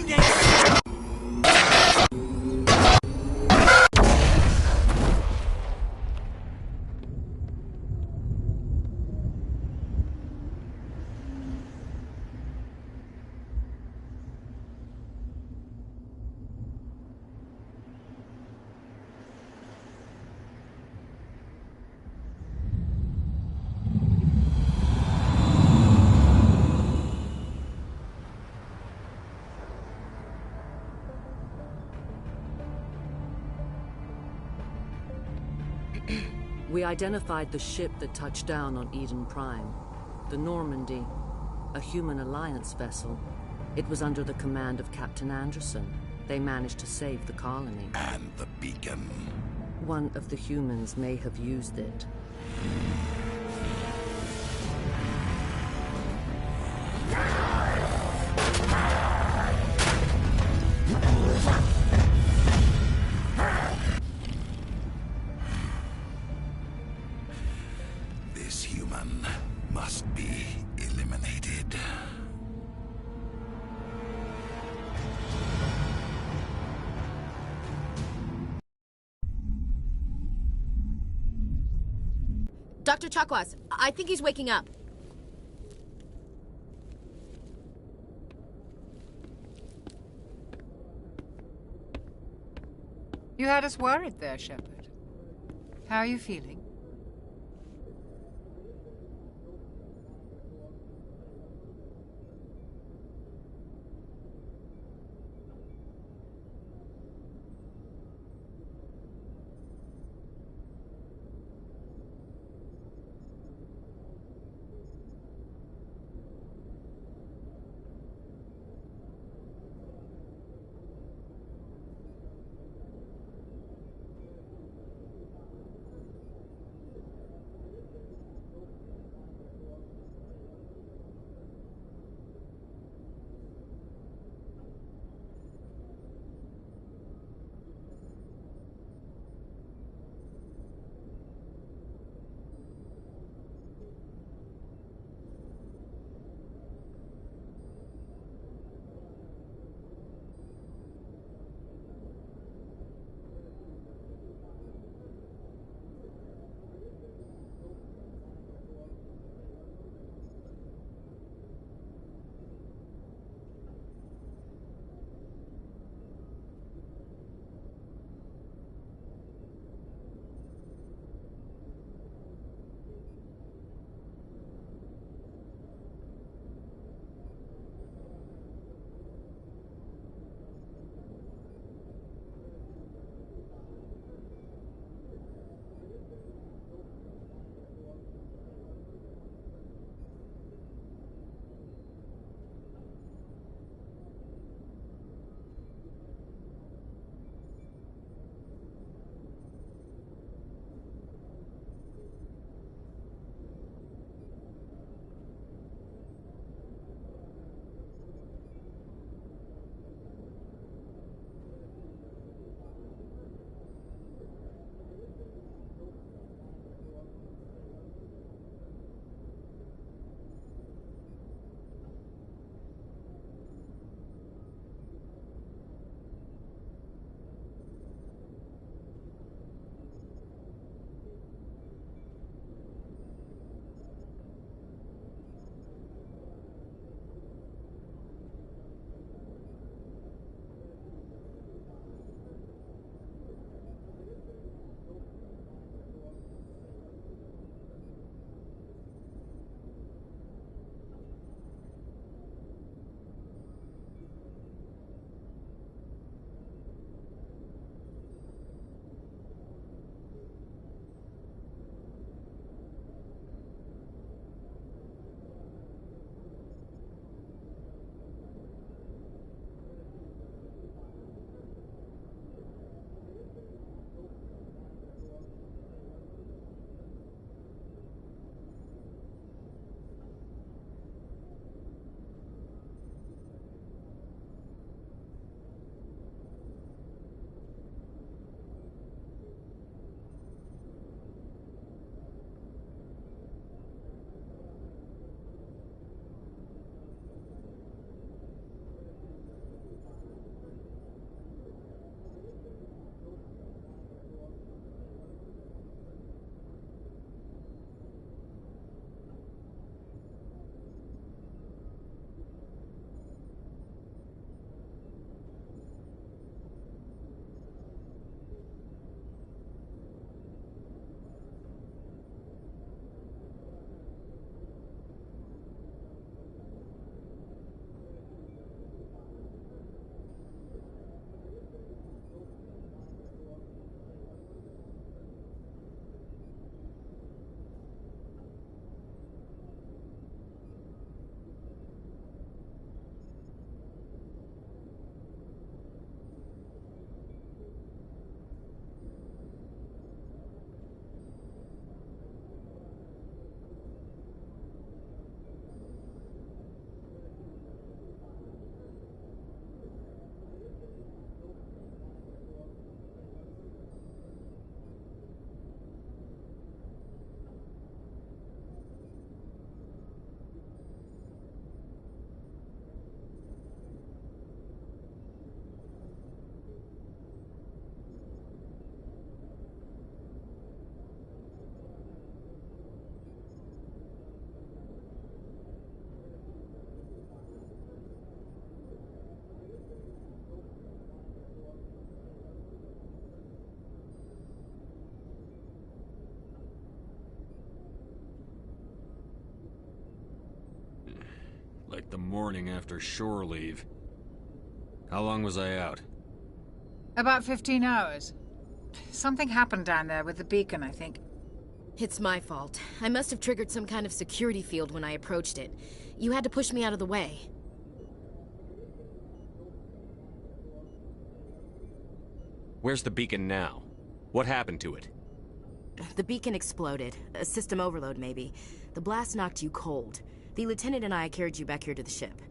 We identified the ship that touched down on Eden Prime. The Normandy, a human alliance vessel. It was under the command of Captain Anderson. They managed to save the colony. And the beacon. One of the humans may have used it. This human must be eliminated. Dr. Chakwas, I think he's waking up. You had us worried there, Shepard. How are you feeling? The morning after shore leave. How long was I out? About 15 hours. Something happened down there with the beacon, I think. It's my fault. I must have triggered some kind of security field when I approached it. You had to push me out of the way. Where's the beacon now? What happened to it? The beacon exploded. A system overload, maybe. The blast knocked you cold. The lieutenant and I carried you back here to the ship.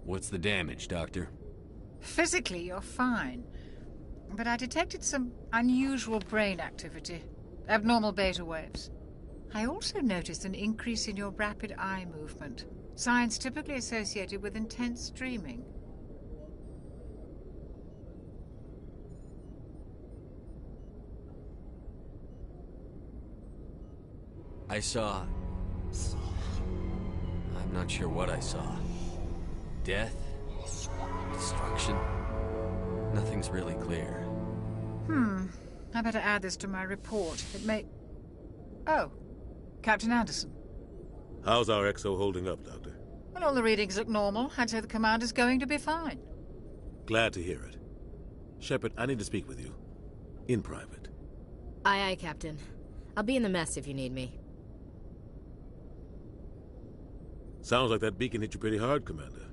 What's the damage, Doctor? Physically, you're fine. But I detected some unusual brain activity. Abnormal beta waves. I also noticed an increase in your rapid eye movement. Signs typically associated with intense dreaming. I saw... I'm not sure what I saw. Death? Destruction? Nothing's really clear. I better add this to my report. It may... Oh, Captain Anderson. How's our XO holding up, Doctor? Well, all the readings look normal. I'd say the commander's going to be fine. Glad to hear it. Shepard, I need to speak with you. In private. Aye, aye, Captain. I'll be in the mess if you need me. Sounds like that beacon hit you pretty hard, Commander.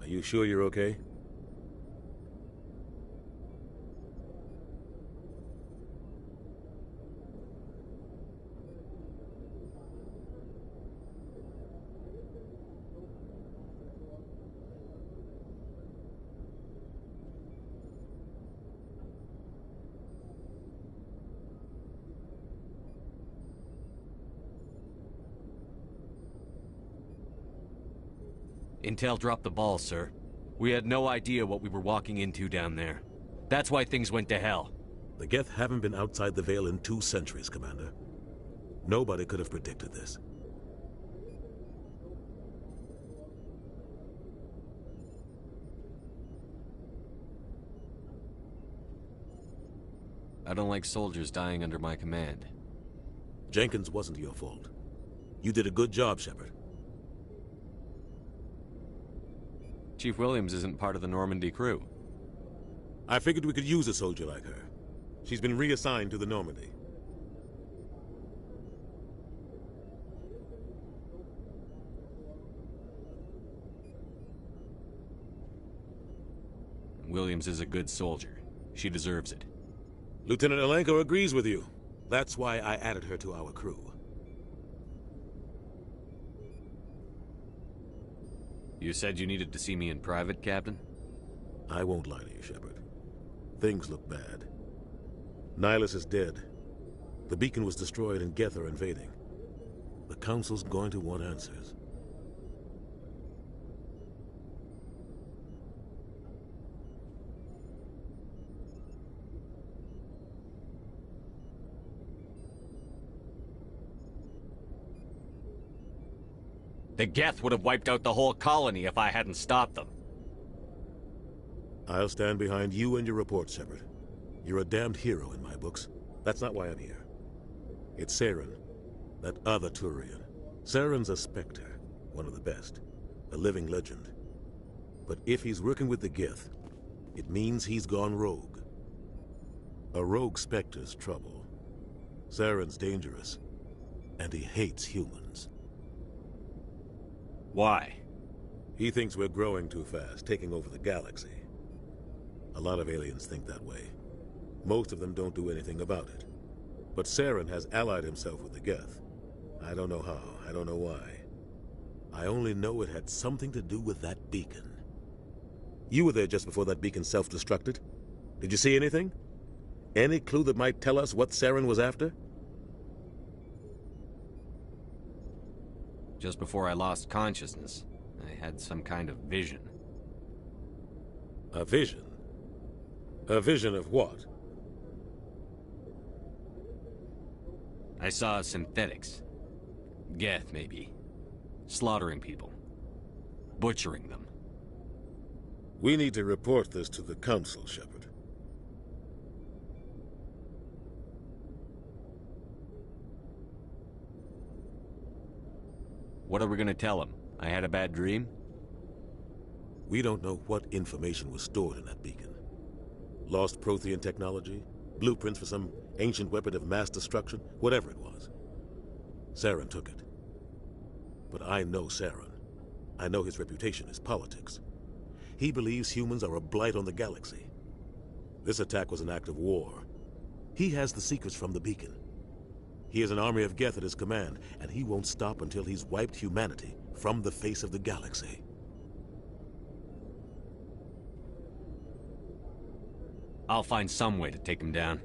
Are you sure you're okay? Intel dropped the ball, sir. We had no idea what we were walking into down there. That's why things went to hell. The Geth haven't been outside the Veil in 2 centuries, Commander. Nobody could have predicted this. I don't like soldiers dying under my command. Jenkins wasn't your fault. You did a good job, Shepard. Chief Williams isn't part of the Normandy crew. I figured we could use a soldier like her. She's been reassigned to the Normandy. Williams is a good soldier. She deserves it. Lieutenant Alenko agrees with you. That's why I added her to our crew. You said you needed to see me in private, Captain? I won't lie to you, Shepard. Things look bad. Nihilus is dead. The beacon was destroyed and Geth are invading. The Council's going to want answers. The Geth would have wiped out the whole colony if I hadn't stopped them. I'll stand behind you and your report, Shepard. You're a damned hero in my books. That's not why I'm here. It's Saren, that other Turian. Saren's a Spectre, one of the best, a living legend. But if he's working with the Geth, it means he's gone rogue. A rogue Spectre's trouble. Saren's dangerous, and he hates humans. Why? He thinks we're growing too fast, taking over the galaxy. A lot of aliens think that way. Most of them don't do anything about it. But Saren has allied himself with the Geth. I don't know how, I don't know why. I only know it had something to do with that beacon. You were there just before that beacon self-destructed. Did you see anything? Any clue that might tell us what Saren was after? Just before I lost consciousness, I had some kind of vision. A vision? A vision of what? I saw synthetics. Geth, maybe. Slaughtering people. Butchering them. We need to report this to the Council, Shepard. What are we gonna tell him? I had a bad dream? We don't know what information was stored in that beacon. Lost Prothean technology? Blueprints for some ancient weapon of mass destruction? Whatever it was. Saren took it. But I know Saren. I know his reputation is politics. He believes humans are a blight on the galaxy. This attack was an act of war. He has the secrets from the beacon. He has an army of Geth at his command, and he won't stop until he's wiped humanity from the face of the galaxy. I'll find some way to take him down.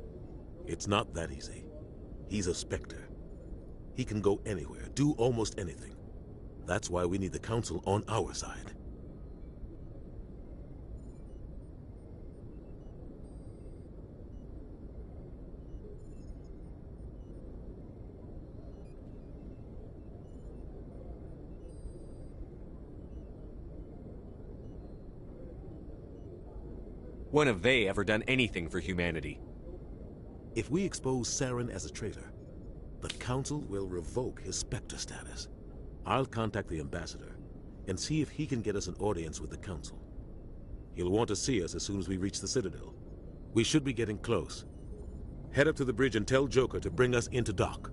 It's not that easy. He's a Spectre. He can go anywhere, do almost anything. That's why we need the Council on our side. When have they ever done anything for humanity? If we expose Saren as a traitor, the Council will revoke his Spectre status. I'll contact the Ambassador and see if he can get us an audience with the Council. He'll want to see us as soon as we reach the Citadel. We should be getting close. Head up to the bridge and tell Joker to bring us into dock.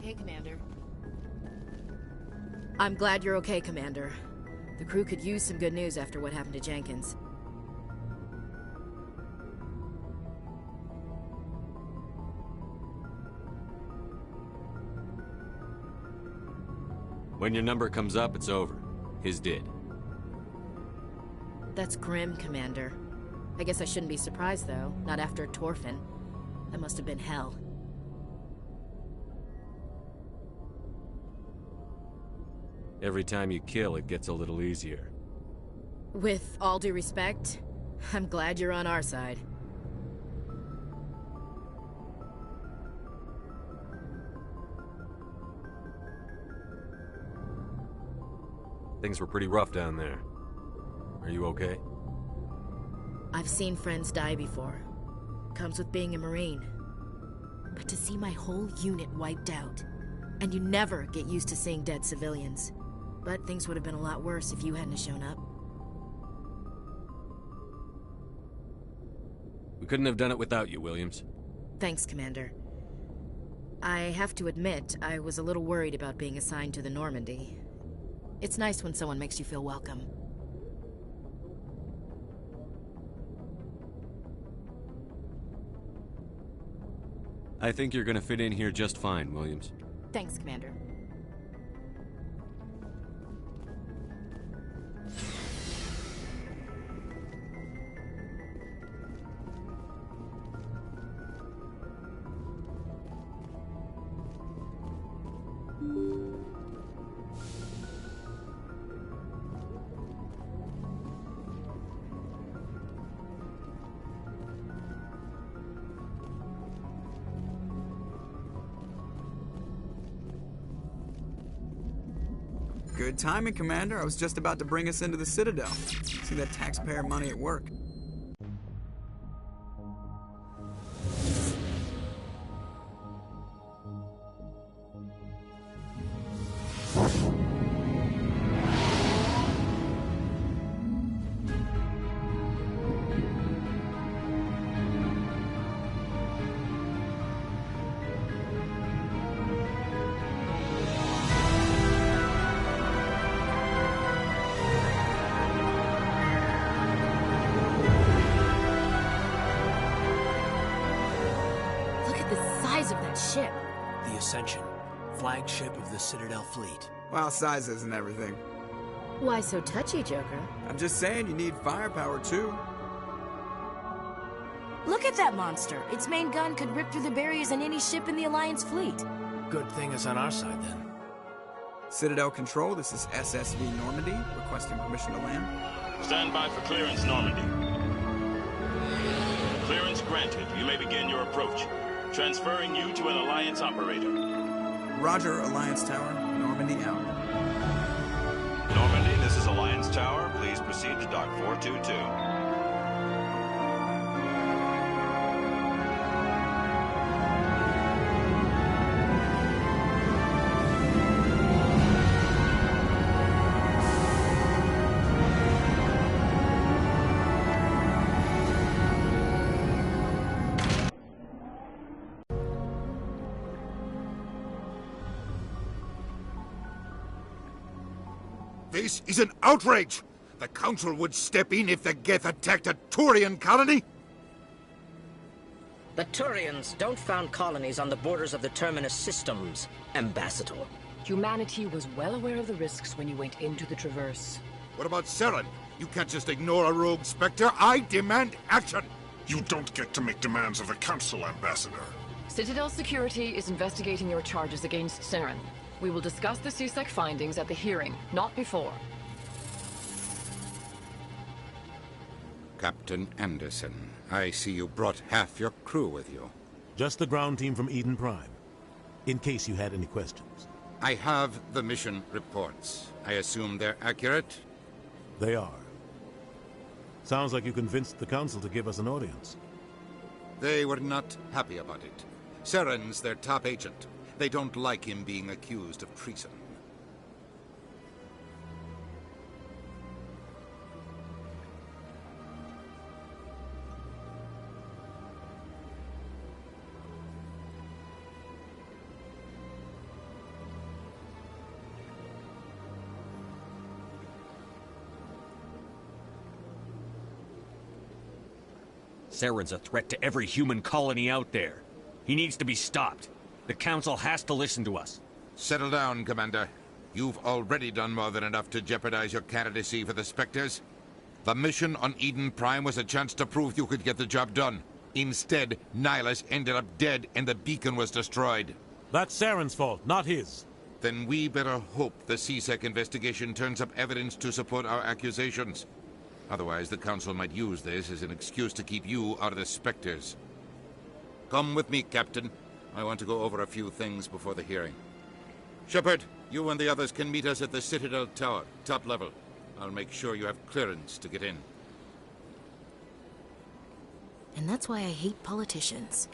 Hey, Commander. I'm glad you're okay, Commander. The crew could use some good news after what happened to Jenkins. When your number comes up, it's over. His did. That's grim, Commander. I guess I shouldn't be surprised, though. Not after Torfin. That must have been hell. Every time you kill, it gets a little easier. With all due respect, I'm glad you're on our side. Things were pretty rough down there. Are you okay? I've seen friends die before. Comes with being a Marine. But to see my whole unit wiped out, and you never get used to seeing dead civilians. But things would have been a lot worse if you hadn't shown up. We couldn't have done it without you, Williams. Thanks, Commander. I have to admit, I was a little worried about being assigned to the Normandy. It's nice when someone makes you feel welcome. I think you're gonna fit in here just fine, Williams. Thanks, Commander. Good timing, Commander. I was just about to bring us into the Citadel. See that taxpayer money at work. size of that ship? The Ascension, flagship of the Citadel fleet. Well, size isn't everything. Why so touchy, Joker? I'm just saying you need firepower, too. Look at that monster. Its main gun could rip through the barriers in any ship in the Alliance fleet. Good thing it's on our side, then. Citadel Control, this is SSV Normandy, requesting permission to land. Stand by for clearance, Normandy. Clearance granted. You may begin your approach. Transferring you to an Alliance operator. Roger, Alliance Tower. Normandy out. Normandy, this is Alliance Tower. Please proceed to Dock 422. This is an outrage! The Council would step in if the Geth attacked a Turian colony? The Turians don't found colonies on the borders of the Terminus systems, Ambassador. Humanity was well aware of the risks when you went into the Traverse. What about Saren? You can't just ignore a rogue Spectre. I demand action! You don't get to make demands of the Council, Ambassador. Citadel Security is investigating your charges against Saren. We will discuss the CSEC findings at the hearing, not before. Captain Anderson, I see you brought half your crew with you. Just the ground team from Eden Prime, in case you had any questions. I have the mission reports. I assume they're accurate? They are. Sounds like you convinced the Council to give us an audience. They were not happy about it. Saren's their top agent. They don't like him being accused of treason. Saren's a threat to every human colony out there. He needs to be stopped. The Council has to listen to us. Settle down, Commander. You've already done more than enough to jeopardize your candidacy for the Spectres. The mission on Eden Prime was a chance to prove you could get the job done. Instead, Nihilus ended up dead and the beacon was destroyed. That's Saren's fault, not his. Then we better hope the CSEC investigation turns up evidence to support our accusations. Otherwise, the Council might use this as an excuse to keep you out of the Spectres. Come with me, Captain. I want to go over a few things before the hearing. Shepard, you and the others can meet us at the Citadel Tower, top level. I'll make sure you have clearance to get in. And that's why I hate politicians.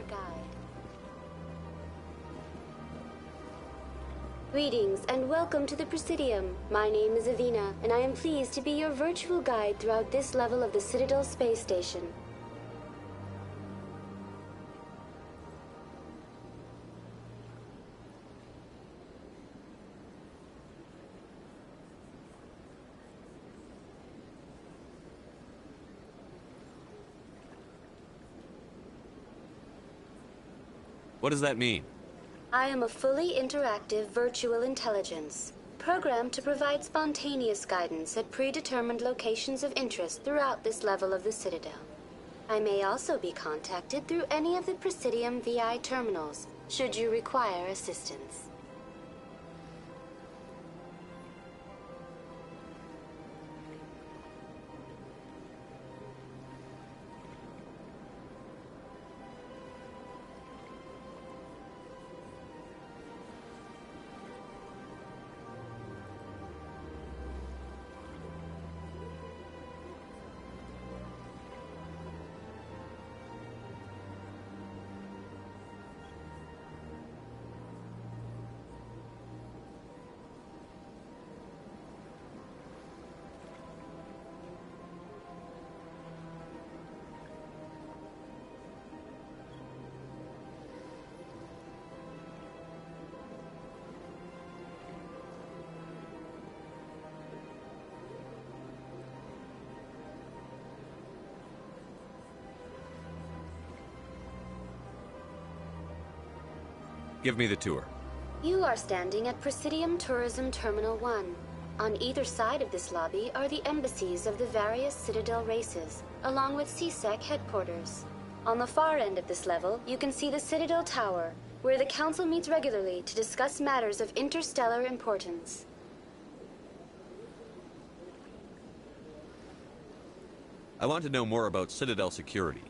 guide. Greetings and welcome to the Presidium. My name is Avina, and I am pleased to be your virtual guide throughout this level of the Citadel Space Station. What does that mean? I am a fully interactive virtual intelligence, programmed to provide spontaneous guidance at predetermined locations of interest throughout this level of the Citadel. I may also be contacted through any of the Presidium VI terminals, should you require assistance. Give me the tour. You are standing at Presidium Tourism Terminal 1. On either side of this lobby are the embassies of the various Citadel races, along with CSEC headquarters. On the far end of this level, you can see the Citadel Tower, where the Council meets regularly to discuss matters of interstellar importance. I want to know more about Citadel security.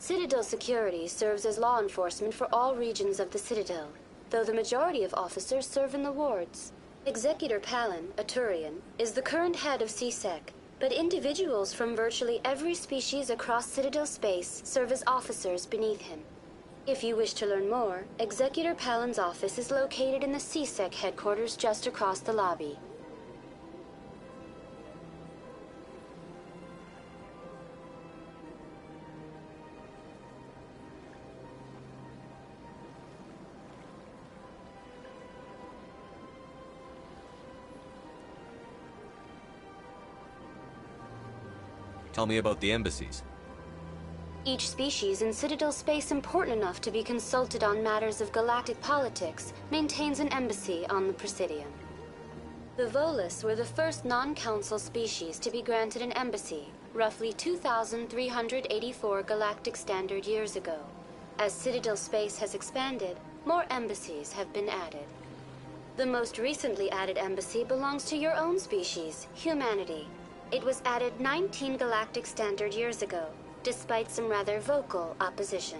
Citadel security serves as law enforcement for all regions of the Citadel, though the majority of officers serve in the wards. Executor Palin, a Turian, is the current head of CSEC, but individuals from virtually every species across Citadel space serve as officers beneath him. If you wish to learn more, Executor Palin's office is located in the CSEC headquarters just across the lobby. Tell me about the embassies. Each species in Citadel space important enough to be consulted on matters of galactic politics maintains an embassy on the Presidium. The Volus were the first non-council species to be granted an embassy, roughly 2,384 galactic standard years ago. As Citadel space has expanded, more embassies have been added. The most recently added embassy belongs to your own species, humanity. It was added 19 galactic standard years ago, despite some rather vocal opposition.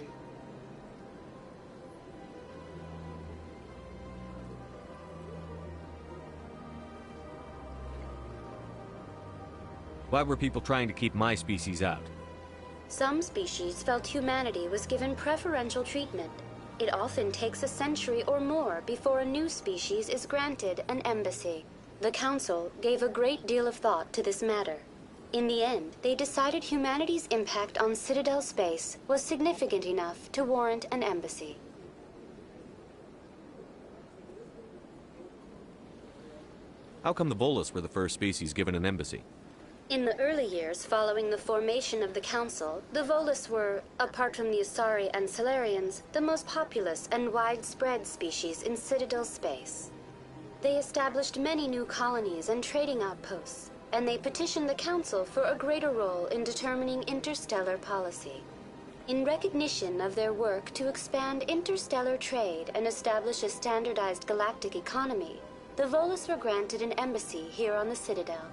Why were people trying to keep my species out? Some species felt humanity was given preferential treatment. It often takes a century or more before a new species is granted an embassy. The Council gave a great deal of thought to this matter. In the end, they decided humanity's impact on Citadel space was significant enough to warrant an embassy. How come the Volus were the first species given an embassy? In the early years following the formation of the Council, the Volus were, apart from the Asari and Solarians, the most populous and widespread species in Citadel space. They established many new colonies and trading outposts, and they petitioned the Council for a greater role in determining interstellar policy. In recognition of their work to expand interstellar trade and establish a standardized galactic economy, the Volus were granted an embassy here on the Citadel.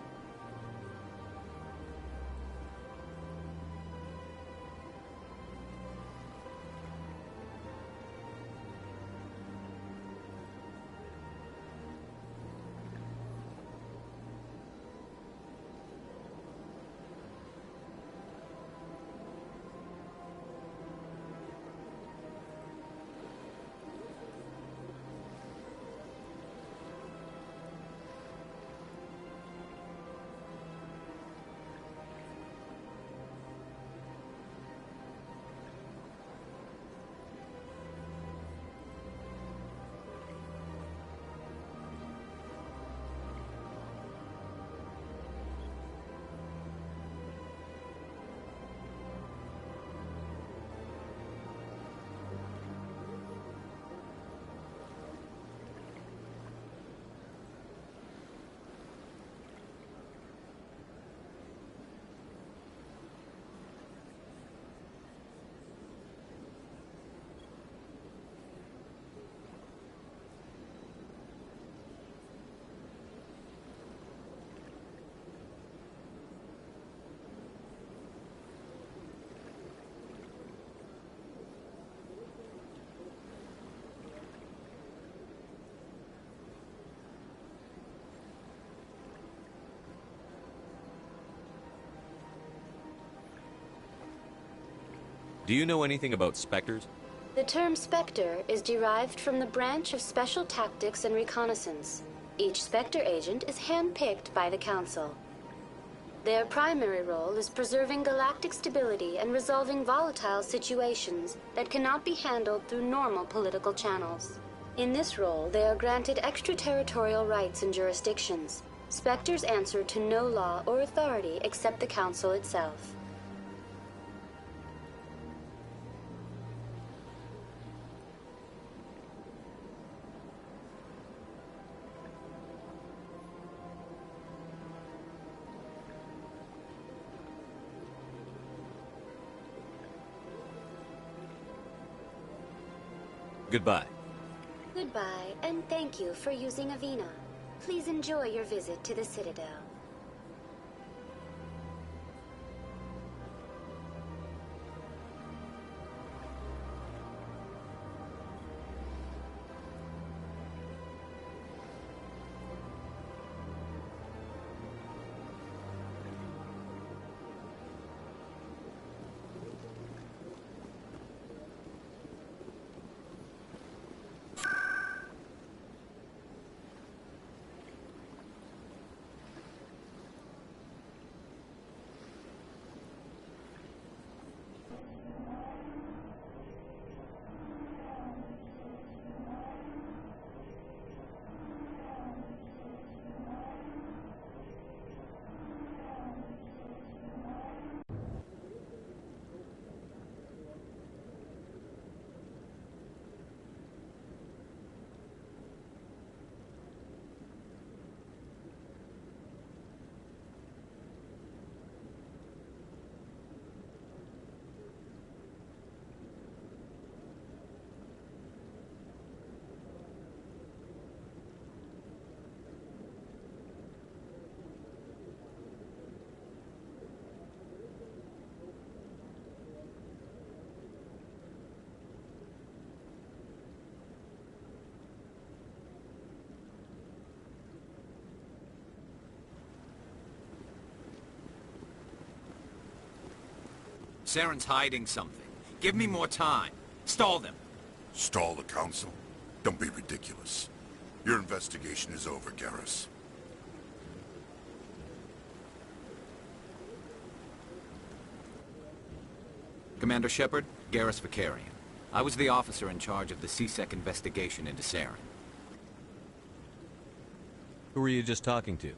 Do you know anything about Spectres? The term Spectre is derived from the branch of Special Tactics and Reconnaissance. Each Spectre agent is handpicked by the Council. Their primary role is preserving galactic stability and resolving volatile situations that cannot be handled through normal political channels. In this role, they are granted extraterritorial rights and jurisdictions. Spectres answer to no law or authority except the Council itself. Goodbye. Goodbye, and thank you for using Avina. Please enjoy your visit to the Citadel. Saren's hiding something. Give me more time. Stall them. Stall the Council? Don't be ridiculous. Your investigation is over, Garrus. Commander Shepard, Garrus Vicarian. I was the officer in charge of the CSEC investigation into Saren. Who were you just talking to?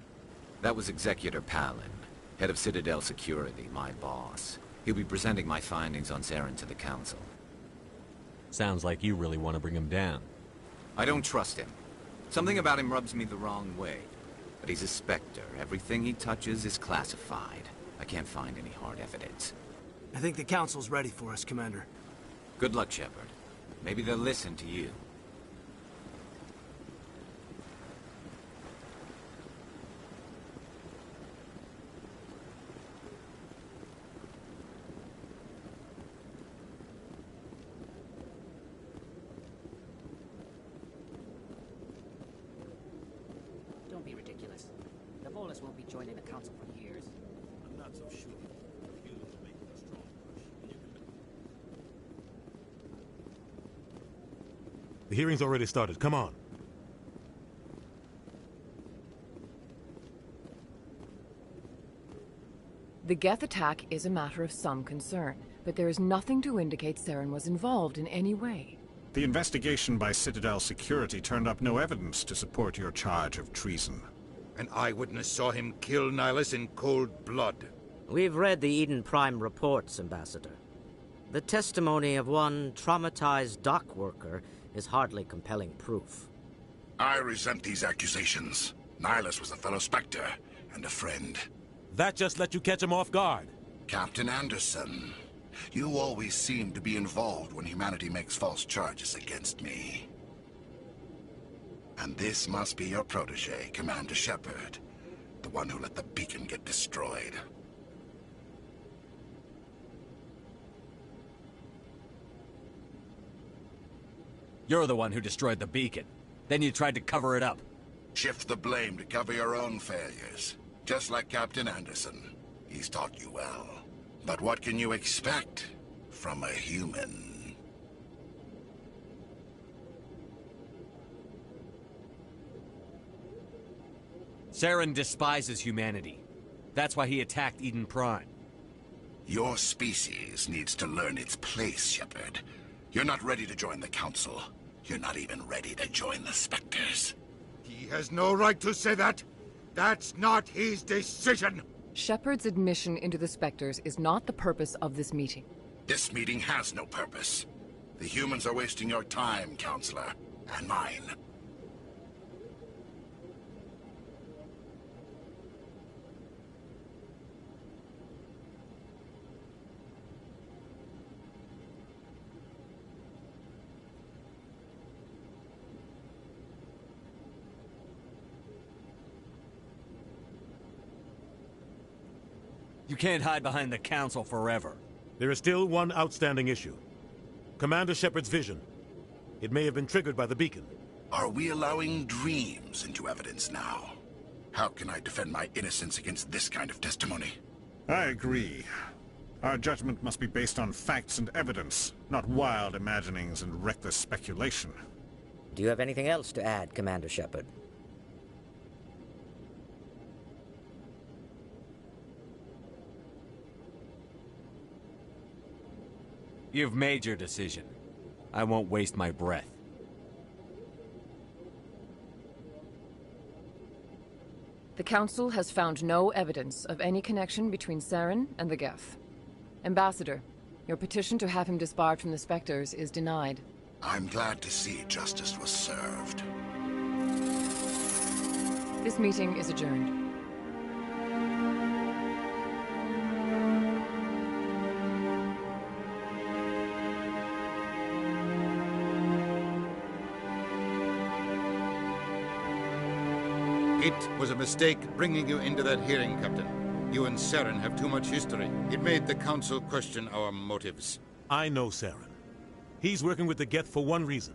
That was Executor Palin, head of Citadel Security, my boss. He'll be presenting my findings on Saren to the Council. Sounds like you really want to bring him down. I don't trust him. Something about him rubs me the wrong way. But he's a Spectre. Everything he touches is classified. I can't find any hard evidence. I think the Council's ready for us, Commander. Good luck, Shepard. Maybe they'll listen to you. Don't be ridiculous. The Volus won't be joining the Council for years. I'm not so sure. The hearing's already started. Come on. The Geth attack is a matter of some concern, but there is nothing to indicate Saren was involved in any way. The investigation by Citadel Security turned up no evidence to support your charge of treason. An eyewitness saw him kill Nihilus in cold blood. We've read the Eden Prime reports, Ambassador. The testimony of one traumatized dock worker is hardly compelling proof. I resent these accusations. Nihilus was a fellow Spectre and a friend. That just let you catch him off guard. Captain Anderson, you always seem to be involved when humanity makes false charges against me. And this must be your protege, Commander Shepard, the one who let the beacon get destroyed. You're the one who destroyed the beacon. Then you tried to cover it up. Shift the blame to cover your own failures. Just like Captain Anderson. He's taught you well. But what can you expect? from a human. Saren despises humanity. That's why he attacked Eden Prime. Your species needs to learn its place, Shepard. You're not ready to join the Council. You're not even ready to join the Spectres. He has no right to say that. That's not his decision. Shepard's admission into the Spectres is not the purpose of this meeting. This meeting has no purpose. The humans are wasting your time, Counselor, and mine. You can't hide behind the Council forever. There is still one outstanding issue. Commander Shepard's vision. It may have been triggered by the beacon. Are we allowing dreams into evidence now? How can I defend my innocence against this kind of testimony? I agree. Our judgment must be based on facts and evidence, not wild imaginings and reckless speculation. Do you have anything else to add, Commander Shepard? You've made your decision. I won't waste my breath. The Council has found no evidence of any connection between Saren and the Geth. Ambassador, your petition to have him disbarred from the Spectres is denied. I'm glad to see justice was served. This meeting is adjourned. It was a mistake bringing you into that hearing, Captain. You and Saren have too much history. It made the Council question our motives. I know Saren. He's working with the Geth for one reason.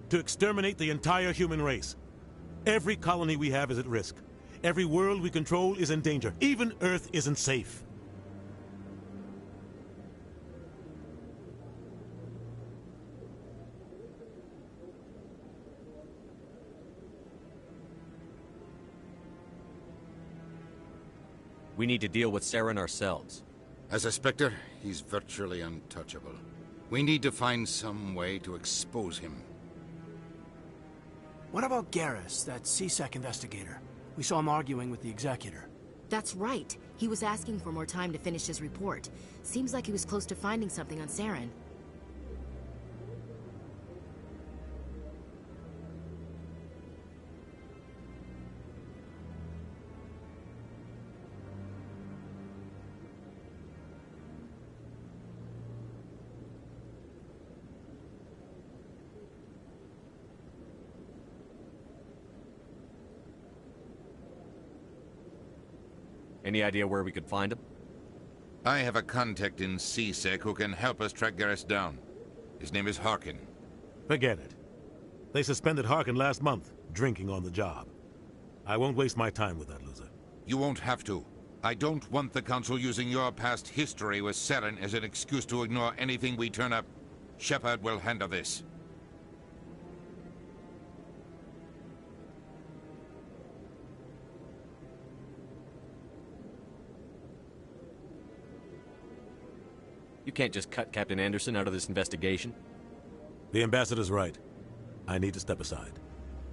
To exterminate the entire human race. Every colony we have is at risk. Every world we control is in danger. Even Earth isn't safe. We need to deal with Saren ourselves. As a Spectre, he's virtually untouchable. We need to find some way to expose him. What about Garrus, that CSEC investigator? We saw him arguing with the Executor. That's right. He was asking for more time to finish his report. Seems like he was close to finding something on Saren. Any idea where we could find him? I have a contact in CSEC who can help us track Garrus down. His name is Harkin. Forget it. They suspended Harkin last month, drinking on the job. I won't waste my time with that loser. You won't have to. I don't want the Council using your past history with Saren as an excuse to ignore anything we turn up. Shepard will handle this. You can't just cut Captain Anderson out of this investigation. The Ambassador's right. I need to step aside.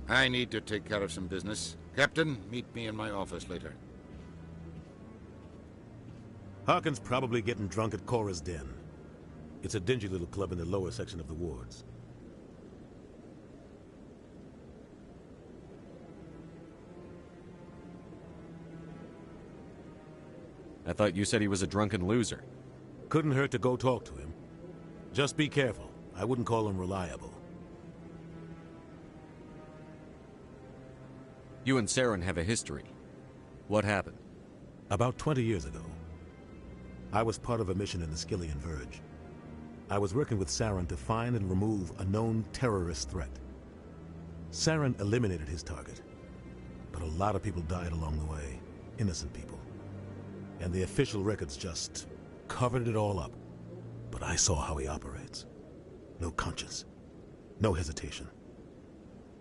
I need to take care of some business. Captain, meet me in my office later. Harkin's probably getting drunk at Cora's Den. It's a dingy little club in the lower section of the wards. I thought you said he was a drunken loser. Couldn't hurt to go talk to him. Just be careful. I wouldn't call him reliable. You and Saren have a history. What happened? About 20 years ago, I was part of a mission in the Skillian Verge. I was working with Saren to find and remove a known terrorist threat. Saren eliminated his target, but a lot of people died along the way. Innocent people. And the official records just covered it all up. but I saw how he operates. No conscience. No hesitation.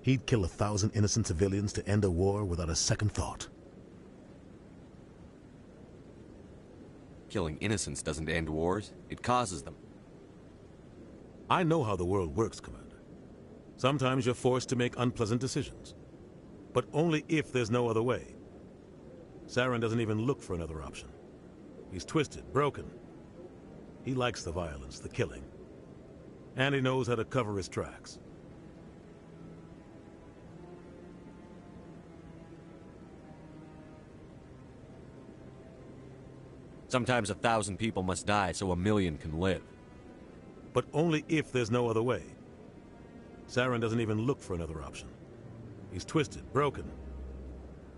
He'd kill 1,000 innocent civilians to end a war without a second thought. Killing innocents doesn't end wars, it causes them. I know how the world works, Commander. Sometimes you're forced to make unpleasant decisions. But only if there's no other way. Saren doesn't even look for another option. He's twisted, broken. He likes the violence, the killing. And he knows how to cover his tracks. Sometimes 1,000 people must die so 1,000,000 can live. But only if there's no other way. Saren doesn't even look for another option. He's twisted, broken.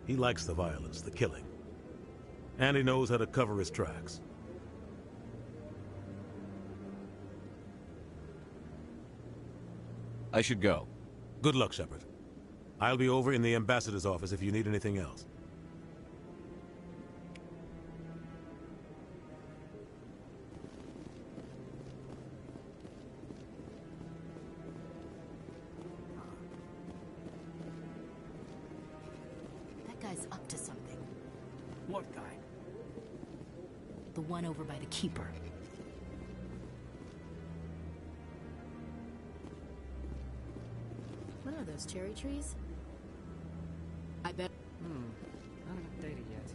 He likes the violence, the killing. And he knows how to cover his tracks. I should go. Good luck, Shepard. I'll be over in the ambassador's office if you need anything else. That guy's up to something. What guy? The one over by the Keeper. What are those, cherry trees? I bet... Not updated yet.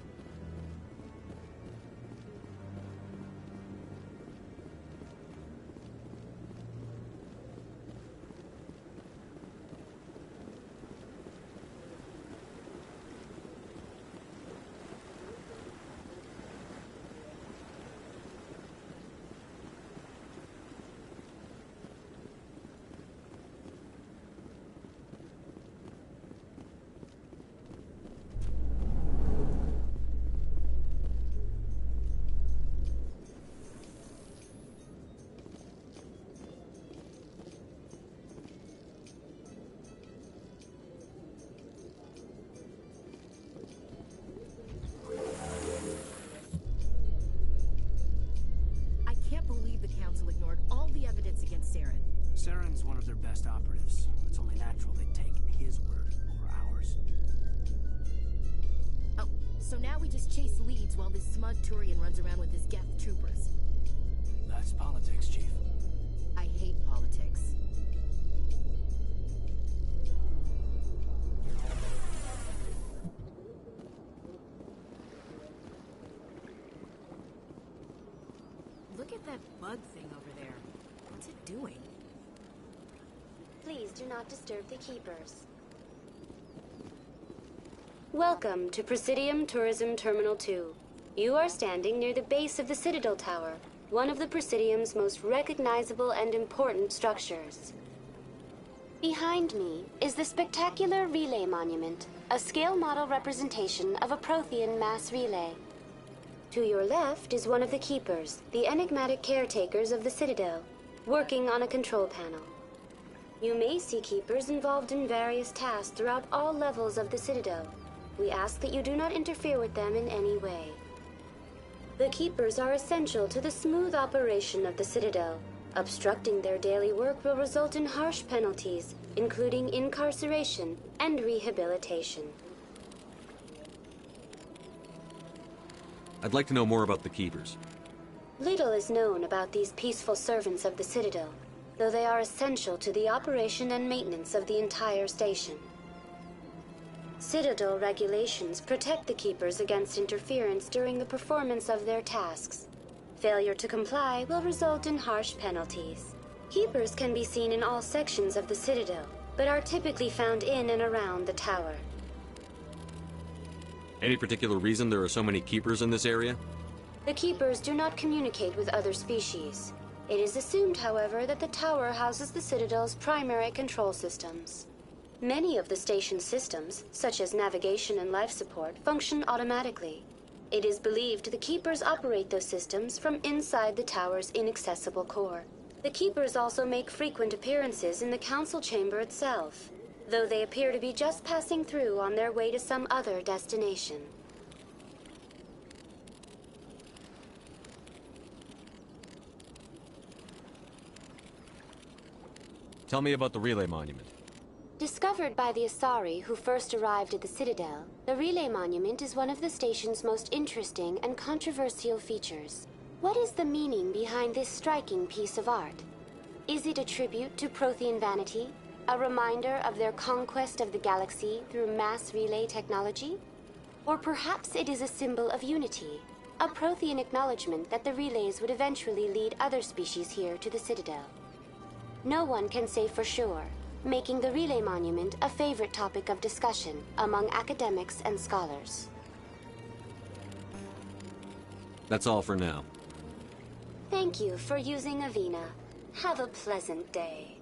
Saren's one of their best operatives. It's only natural they take his word over ours. Oh, so now we just chase leads while this smug Turian runs around with his Geth troopers. That's politics, Chief. I hate politics. Look at that bug thing over there. What's it doing? Please do not disturb the keepers. Welcome to Presidium Tourism Terminal 2. You are standing near the base of the Citadel Tower, one of the Presidium's most recognizable and important structures. Behind me is the spectacular Relay Monument, a scale model representation of a Prothean mass relay. To your left is one of the keepers, the enigmatic caretakers of the Citadel, working on a control panel. You may see keepers involved in various tasks throughout all levels of the Citadel. We ask that you do not interfere with them in any way. The keepers are essential to the smooth operation of the Citadel. Obstructing their daily work will result in harsh penalties, including incarceration and rehabilitation. I'd like to know more about the Keepers. Little is known about these peaceful servants of the Citadel, though they are essential to the operation and maintenance of the entire station. Citadel regulations protect the Keepers against interference during the performance of their tasks. Failure to comply will result in harsh penalties. Keepers can be seen in all sections of the Citadel, but are typically found in and around the tower. Any particular reason there are so many Keepers in this area? The Keepers do not communicate with other species. It is assumed, however, that the tower houses the Citadel's primary control systems. Many of the station's systems, such as navigation and life support, function automatically. It is believed the Keepers operate those systems from inside the tower's inaccessible core. The Keepers also make frequent appearances in the council chamber itself, though they appear to be just passing through on their way to some other destination. Tell me about the relay monument. Discovered by the Asari who first arrived at the Citadel, the Relay Monument is one of the station's most interesting and controversial features. What is the meaning behind this striking piece of art? Is it a tribute to Prothean vanity? A reminder of their conquest of the galaxy through mass relay technology? Or perhaps it is a symbol of unity, a Prothean acknowledgement that the relays would eventually lead other species here to the Citadel. No one can say for sure, making the Relay Monument a favorite topic of discussion among academics and scholars. That's all for now. Thank you for using Avina. Have a pleasant day.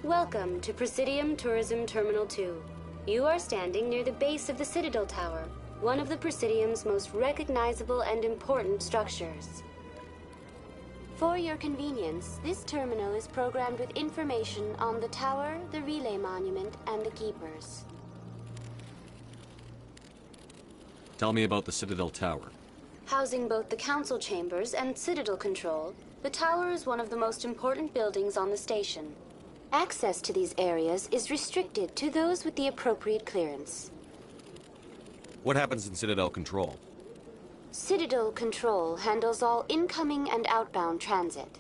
Welcome to Presidium Tourism Terminal 2. You are standing near the base of the Citadel Tower, one of the Presidium's most recognizable and important structures. For your convenience, this terminal is programmed with information on the tower, the Relay Monument, and the Keepers. Tell me about the Citadel Tower. Housing both the Council Chambers and Citadel Control, the tower is one of the most important buildings on the station. Access to these areas is restricted to those with the appropriate clearance. What happens in Citadel Control? Citadel Control handles all incoming and outbound transit.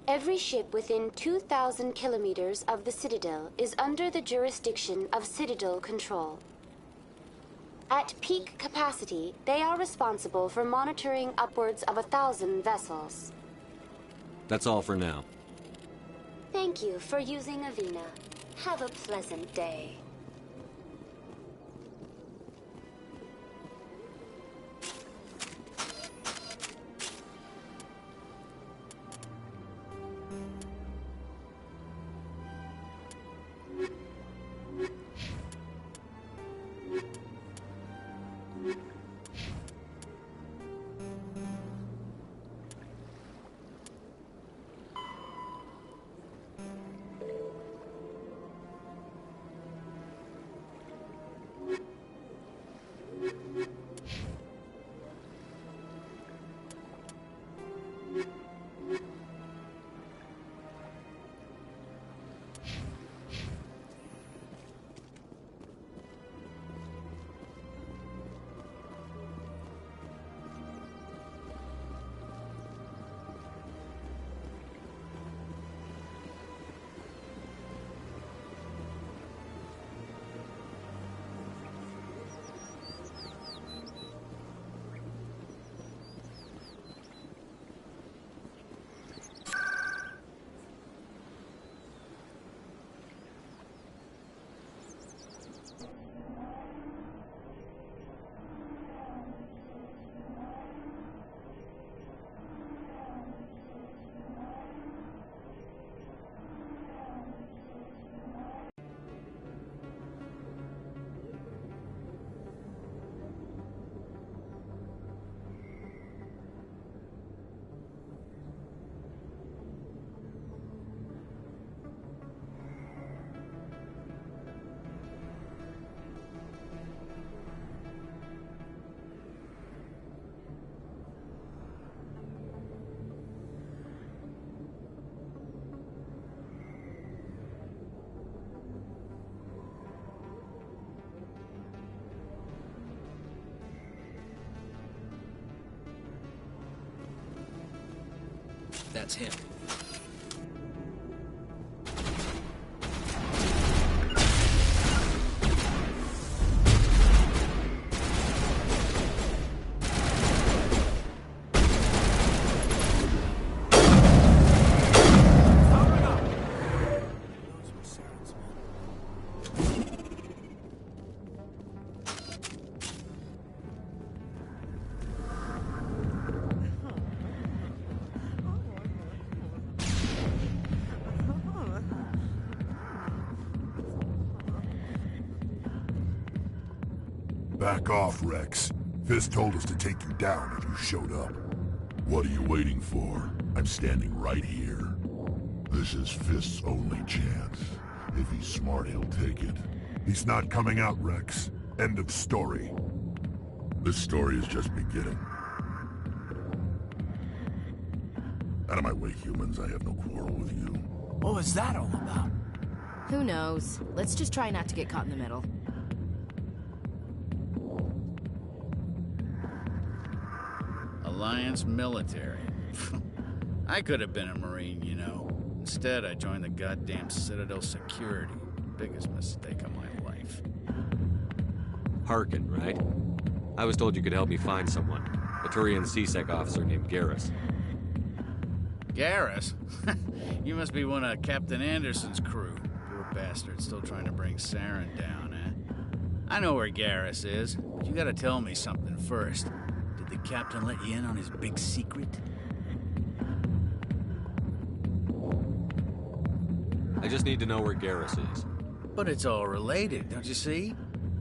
Every ship within 2,000 kilometers of the Citadel is under the jurisdiction of Citadel Control. At peak capacity, they are responsible for monitoring upwards of 1,000 vessels. That's all for now. Thank you for using Avina. Have a pleasant day. That's him. Back off, Rex. Fist told us to take you down if you showed up. What are you waiting for? I'm standing right here. This is Fist's only chance. If he's smart, he'll take it. He's not coming out, Rex. End of story. This story is just beginning. Out of my way, humans. I have no quarrel with you. What was that all about? Who knows? Let's just try not to get caught in the middle. Alliance military. I could have been a Marine, you know. Instead, I joined the goddamn Citadel security. Biggest mistake of my life. Harkin, right? I was told you could help me find someone. A Turian CSEC officer named Garrus. Garrus? You must be one of Captain Anderson's crew. Poor bastard, still trying to bring Saren down, eh? I know where Garrus is, but you gotta tell me something first. Did the captain let you in on his big secret? I just need to know where Garrus is. But it's all related, don't you see?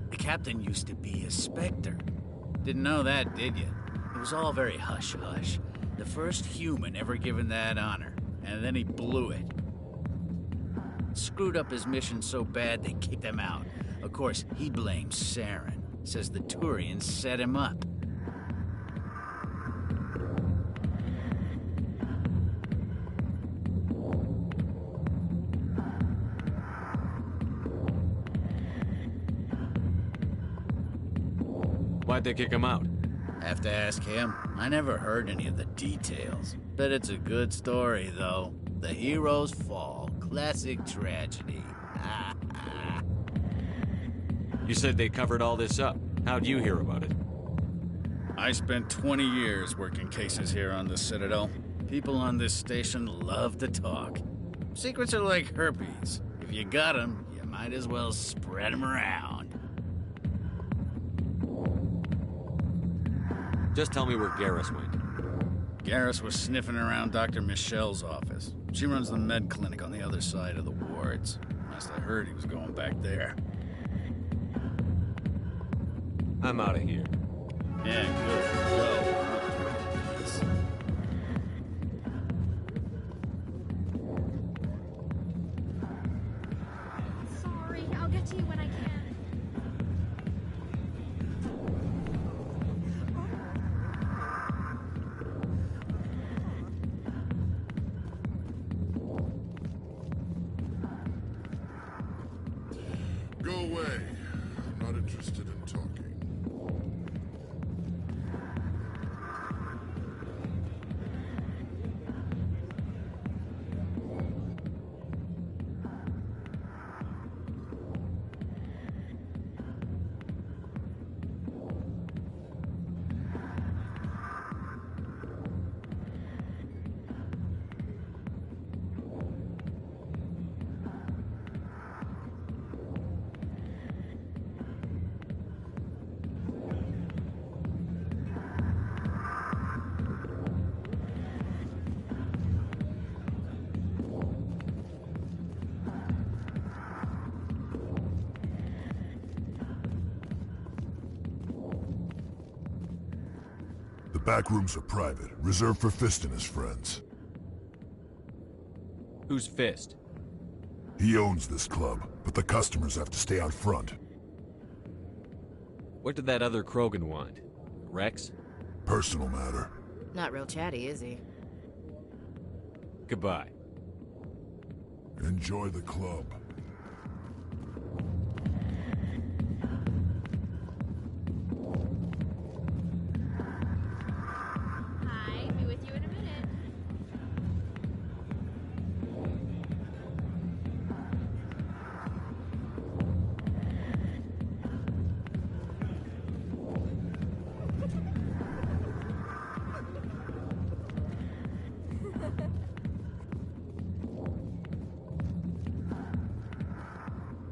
The captain used to be a Spectre. Didn't know that, did you? It was all very hush-hush. The first human ever given that honor, and then he blew it. Screwed up his mission so bad they kicked him out. Of course, he blames Saren. Says the Turians set him up. Why'd they kick him out? Have to ask him. I never heard any of the details. Bet it's a good story, though. The hero's fall. Classic tragedy. You said they covered all this up. How'd you hear about it? I spent 20 years working cases here on the Citadel. People on this station love to talk. Secrets are like herpes. If you got them, you might as well spread them around. Just tell me where Garrus went. Garrus was sniffing around Dr. Michelle's office. She runs the med clinic on the other side of the wards. Last I heard, he was going back there. I'm out of here. Yeah, good. Go. Sorry, I'll get to you when I can. Go away. I'm not interested in talking. The back rooms are private, reserved for Fist and his friends. Who's Fist? He owns this club, but the customers have to stay out front. What did that other Krogan want? Rex? Personal matter. Not real chatty, is he? Goodbye. Enjoy the club. Hi, be with you in a minute.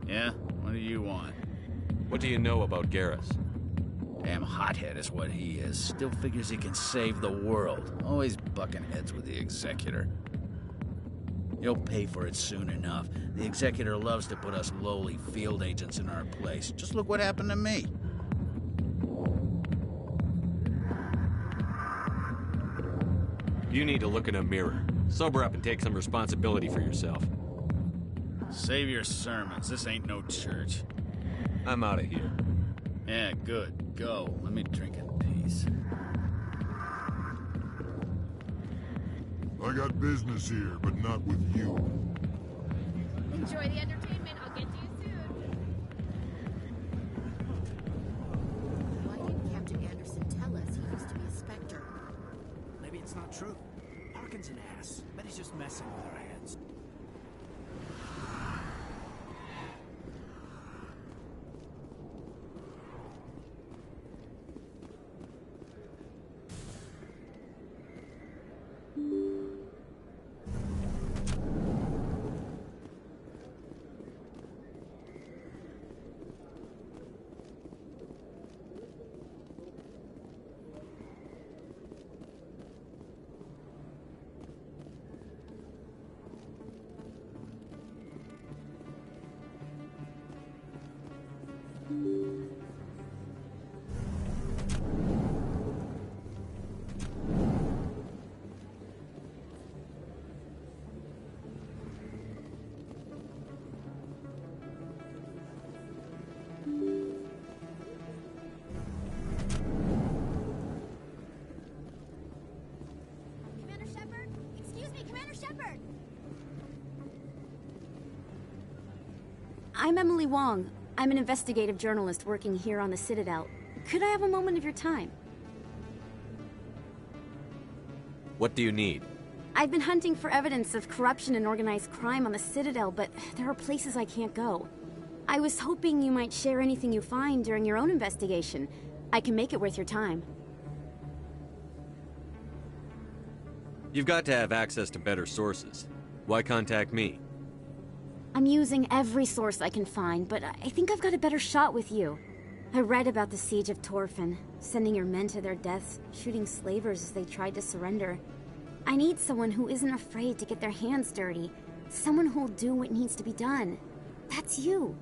Yeah? What do you want? What do you know about Garrus? Damn hothead is what he is. Still figures he can save the world. Always bucking heads with the Executor. He'll pay for it soon enough. The Executor loves to put us lowly field agents in our place. Just look what happened to me. You need to look in a mirror. Sober up and take some responsibility for yourself. Save your sermons. This ain't no church. I'm out of here. Yeah, good. Go. Let me drink in peace. I got business here, but not with you. Enjoy the entertainment. I'll get to you soon. Why didn't Captain Anderson tell us he used to be a Spectre? Maybe it's not true. Harkin's an ass. Bet he's just messing with our heads. Commander Shepard? Excuse me, Commander Shepard! I'm Emily Wong. I'm an investigative journalist working here on the Citadel. Could I have a moment of your time? What do you need? I've been hunting for evidence of corruption and organized crime on the Citadel, but there are places I can't go. I was hoping you might share anything you find during your own investigation. I can make it worth your time. You've got to have access to better sources. Why contact me? I'm using every source I can find, but I think I've got a better shot with you. I read about the siege of Torfin, sending your men to their deaths, shooting slavers as they tried to surrender. I need someone who isn't afraid to get their hands dirty. Someone who'll do what needs to be done. That's you.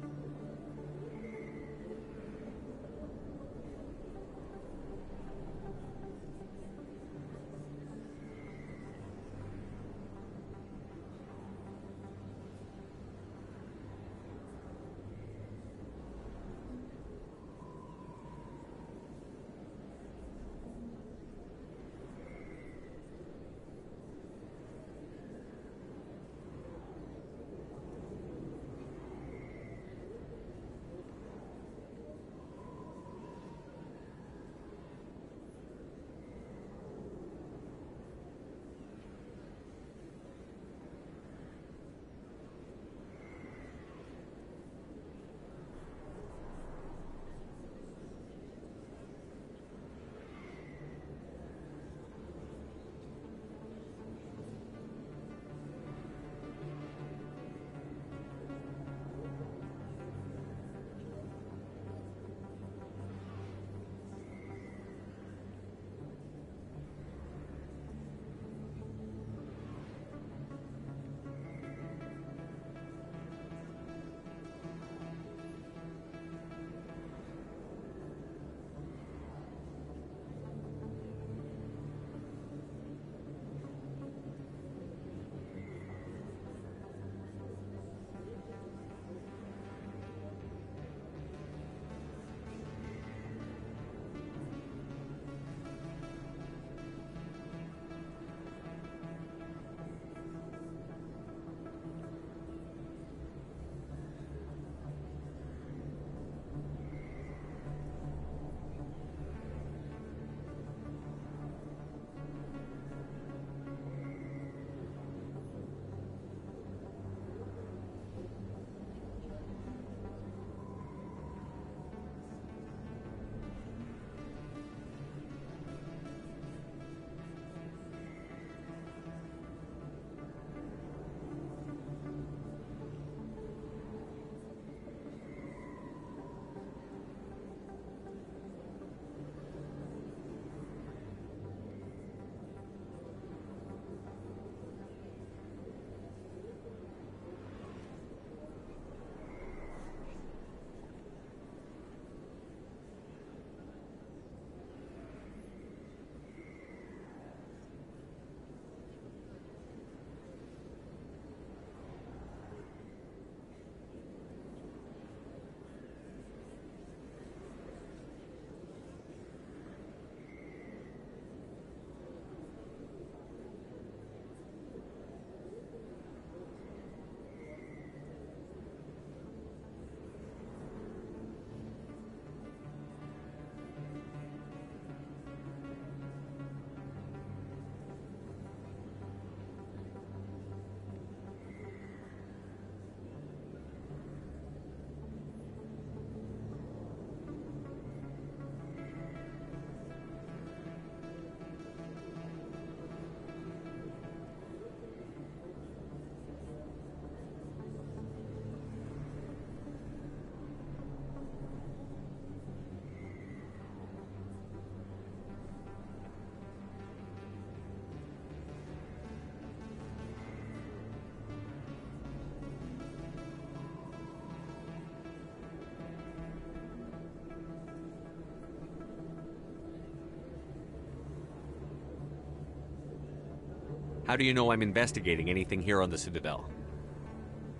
How do you know I'm investigating anything here on the Citadel?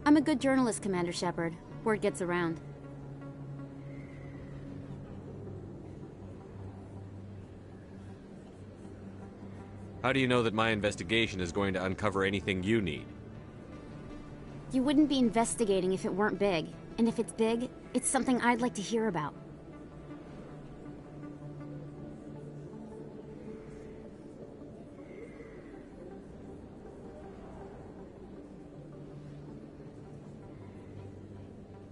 I'm a good journalist, Commander Shepard. Word gets around. How do you know that my investigation is going to uncover anything you need? You wouldn't be investigating if it weren't big. And if it's big, it's something I'd like to hear about.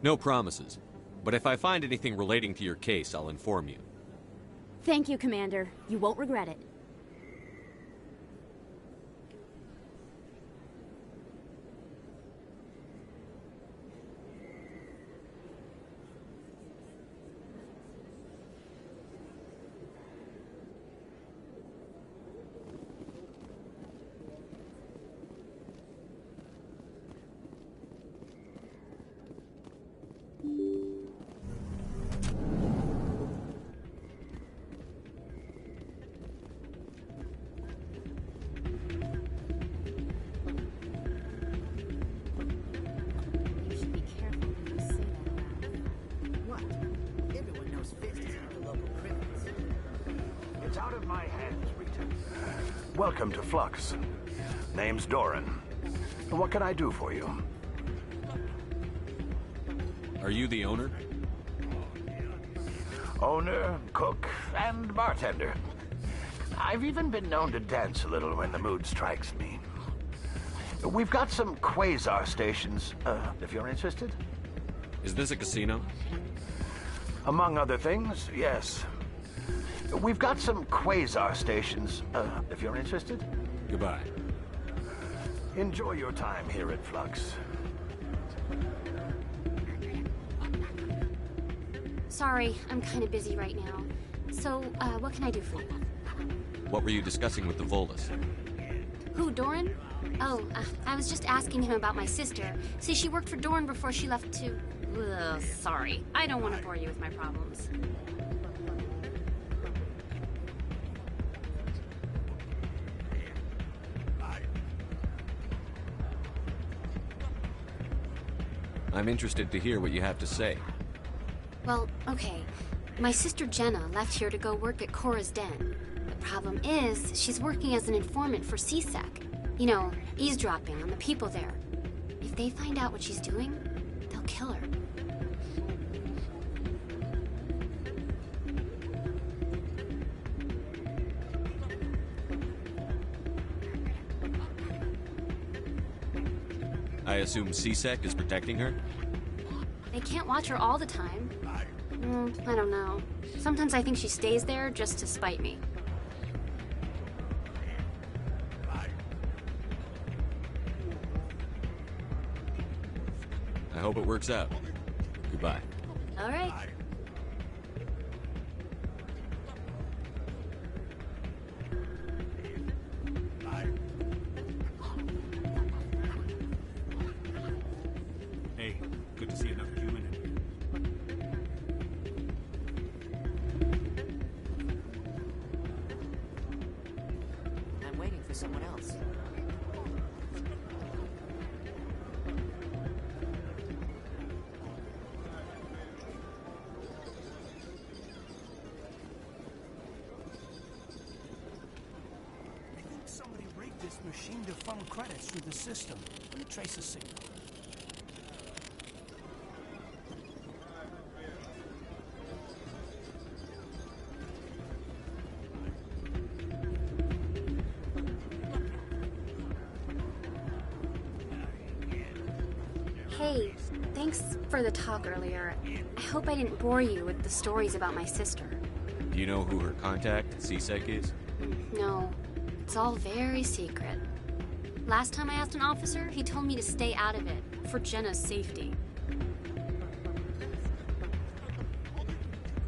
No promises. But if I find anything relating to your case, I'll inform you. Thank you, Commander. You won't regret it. It's out of my hands, Rita. Welcome to Flux. Name's Doran. What can I do for you? Are you the owner? Owner, cook, and bartender. I've even been known to dance a little when the mood strikes me. We've got some quasar stations, if you're interested. Is this a casino? Among other things, yes. We've got some quasar stations, if you're interested. Goodbye. Enjoy your time here at Flux. Sorry, I'm kind of busy right now. So, what can I do for you? What were you discussing with the Volus? Who, Doran? Oh, I was just asking him about my sister. See, she worked for Doran before she left to... Ugh, sorry. I don't want to bore you with my problems. I'm interested to hear what you have to say. Well, okay. My sister Jenna left here to go work at Cora's Den. The problem is, she's working as an informant for CSEC. You know, eavesdropping on the people there. If they find out what she's doing, they'll kill her. I assume CSEC is protecting her? They can't watch her all the time. I don't know. Sometimes I think she stays there just to spite me. I hope it works out. Goodbye. All right. Hey, good to see another human in here. I'm waiting for someone else. Somebody rigged this machine to funnel credits through the system. Let me trace a signal. Hey, thanks for the talk earlier. I hope I didn't bore you with the stories about my sister. Do you know who her contact at CSEC is? No, it's all very secret. Last time I asked an officer, he told me to stay out of it, for Jenna's safety.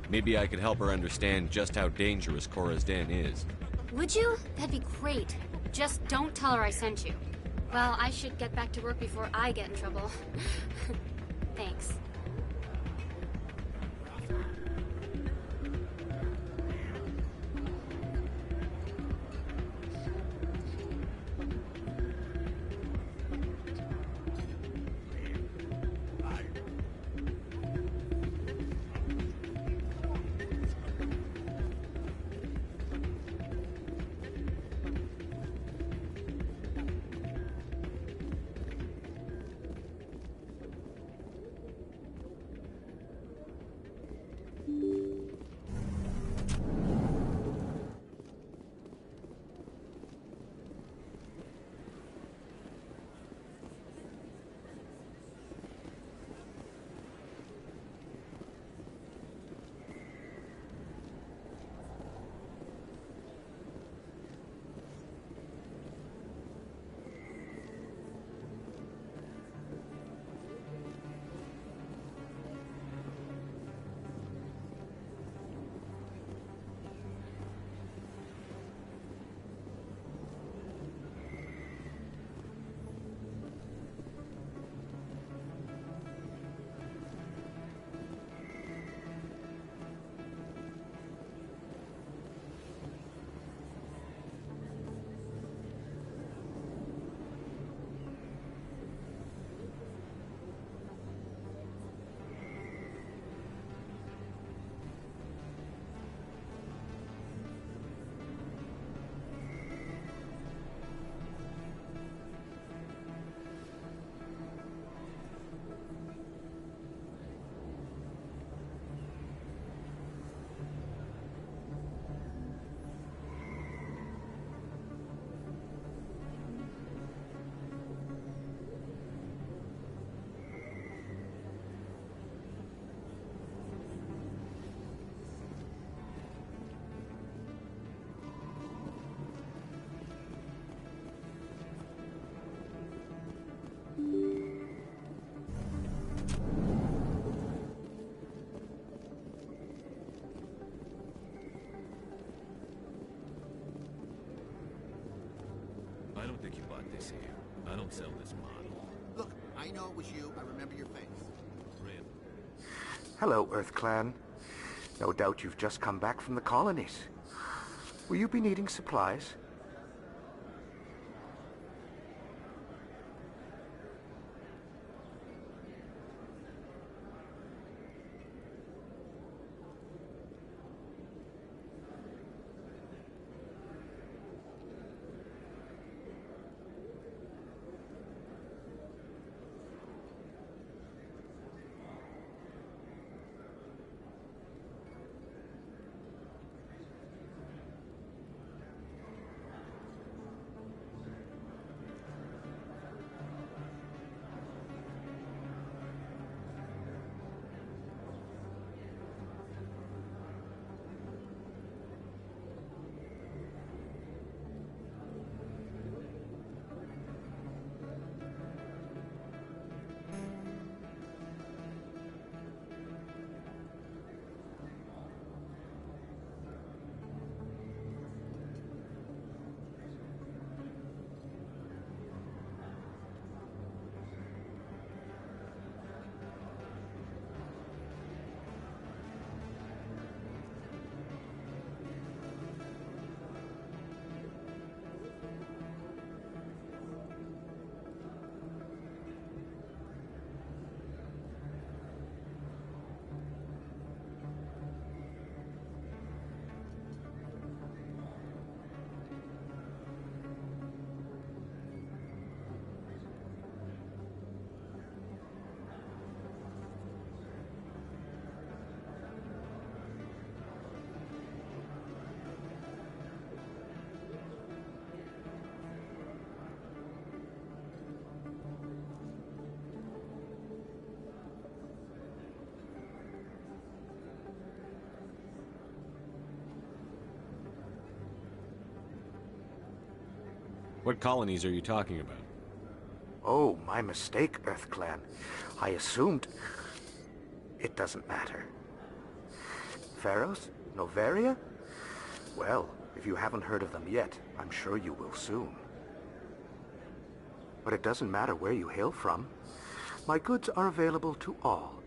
Maybe I could help her understand just how dangerous Cora's Den is. Would you? That'd be great. Just don't tell her I sent you. Well, I should get back to work before I get in trouble. Thanks. this here. I don't sell this model. Look, I know it was you. I remember your face. Really? Hello, Earth Clan. No doubt you've just come back from the colonies. Will you be needing supplies? What colonies are you talking about? Oh, my mistake, Earth Clan. I assumed... It doesn't matter. Pharaohs? Novaria? Well, if you haven't heard of them yet, I'm sure you will soon. But it doesn't matter where you hail from. My goods are available to all.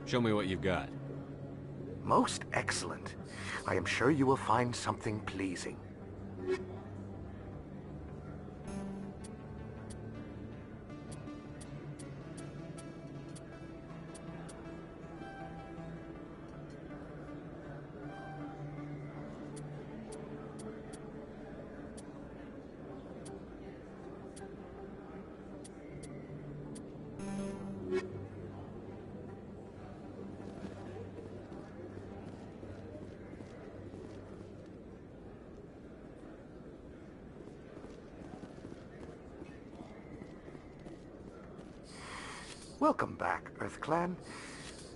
Show me what you've got. Most excellent. I am sure you will find something pleasing. Welcome back, EarthClan.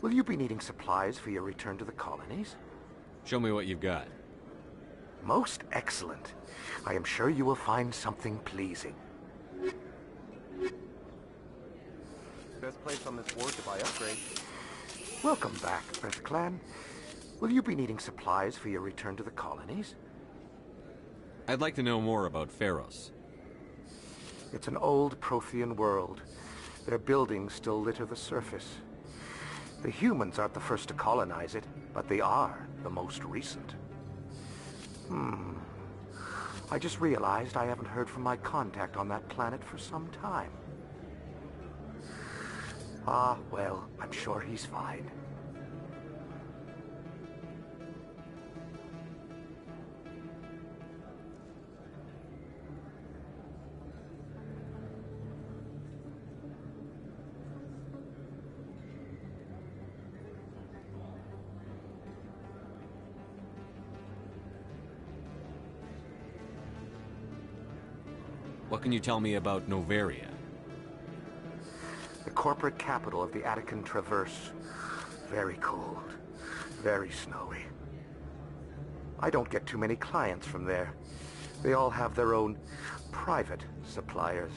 Will you be needing supplies for your return to the colonies? Show me what you've got. Most excellent. I am sure you will find something pleasing. Best place on this board to buy upgrades. Welcome back, EarthClan. Will you be needing supplies for your return to the colonies? I'd like to know more about Pharos. It's an old Prothean world. Their buildings still litter the surface. The humans aren't the first to colonize it, but they are the most recent. I just realized I haven't heard from my contact on that planet for some time. Ah, well, I'm sure he's fine. What can you tell me about Novaria? The corporate capital of the Attican Traverse. Very cold. Very snowy. I don't get too many clients from there. They all have their own private suppliers.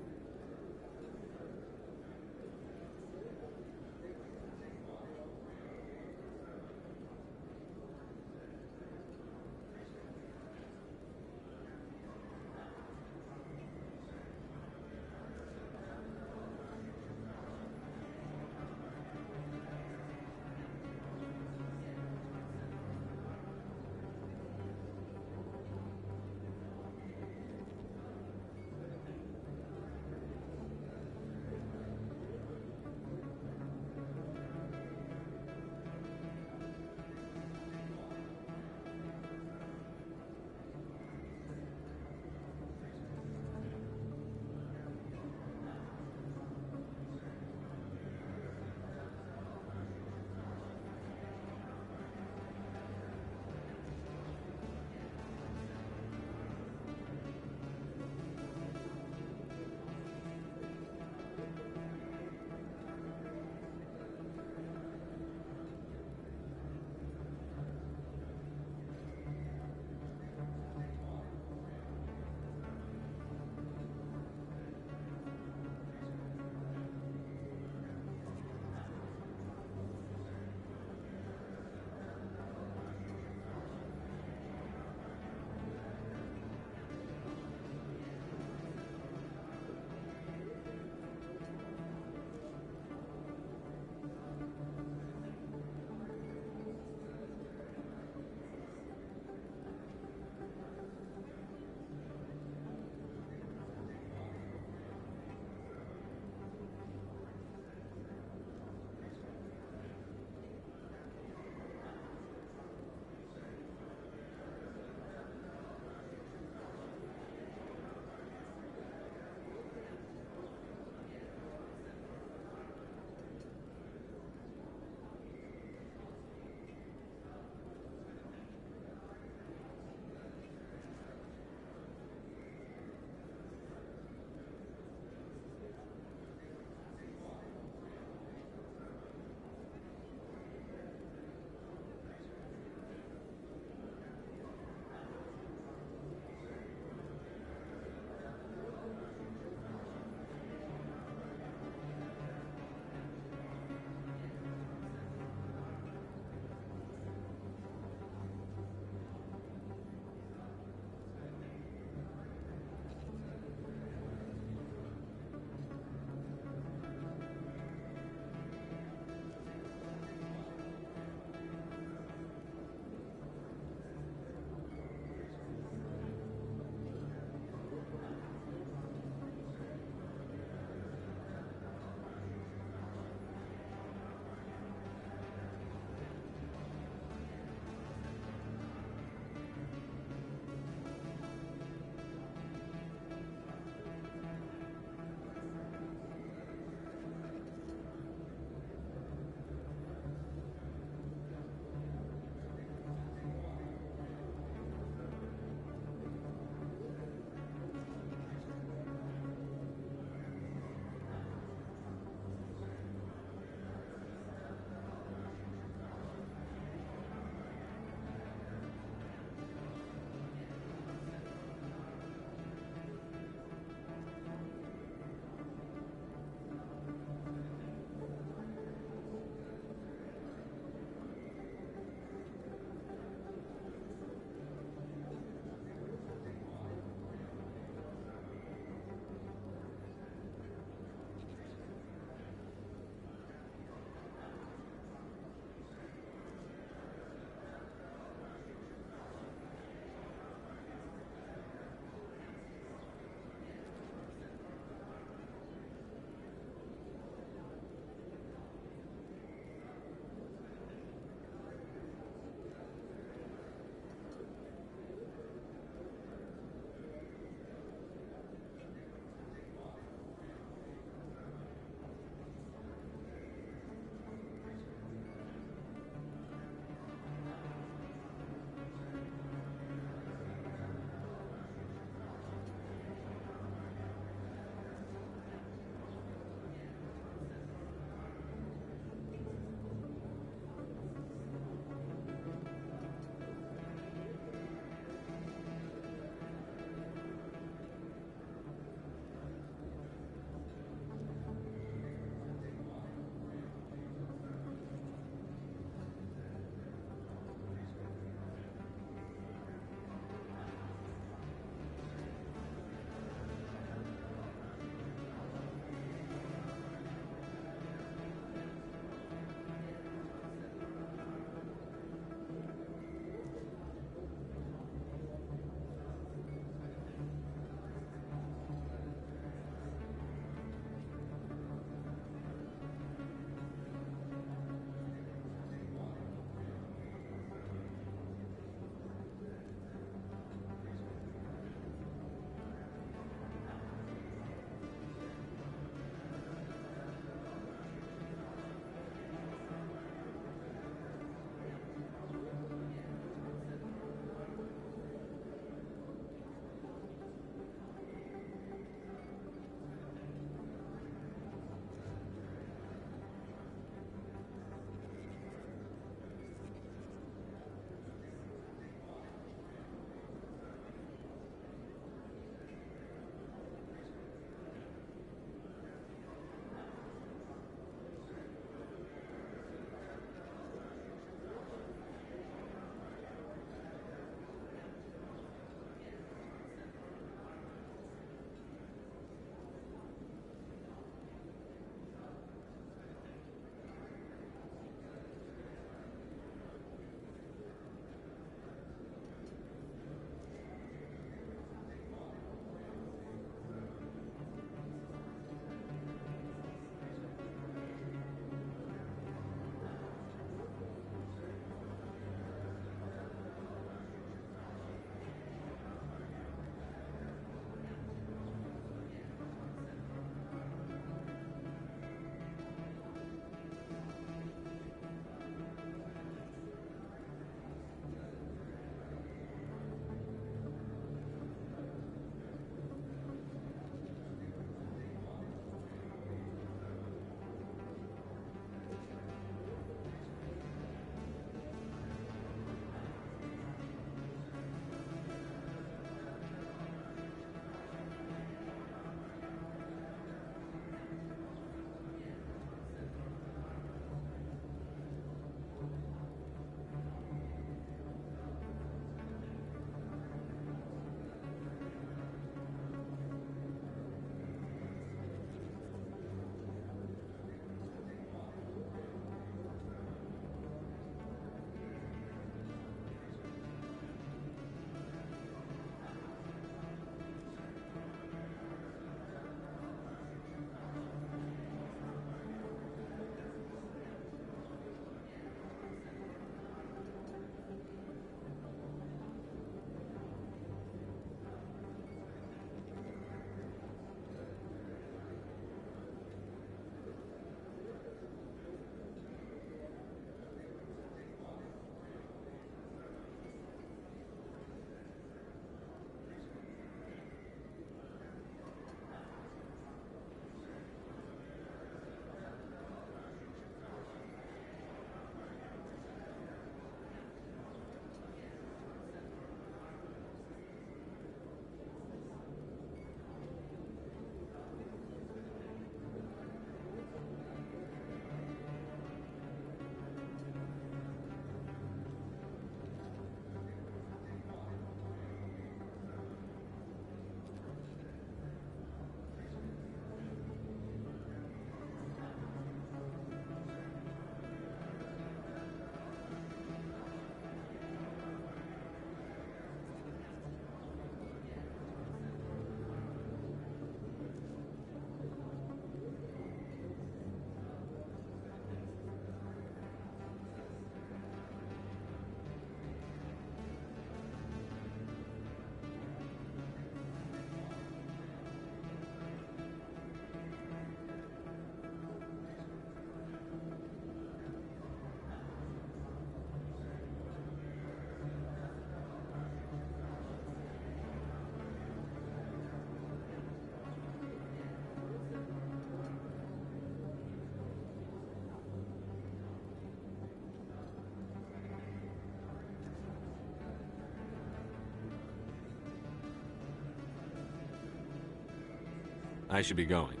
I should be going.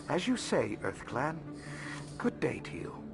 As you say, EarthClan. Good day to you.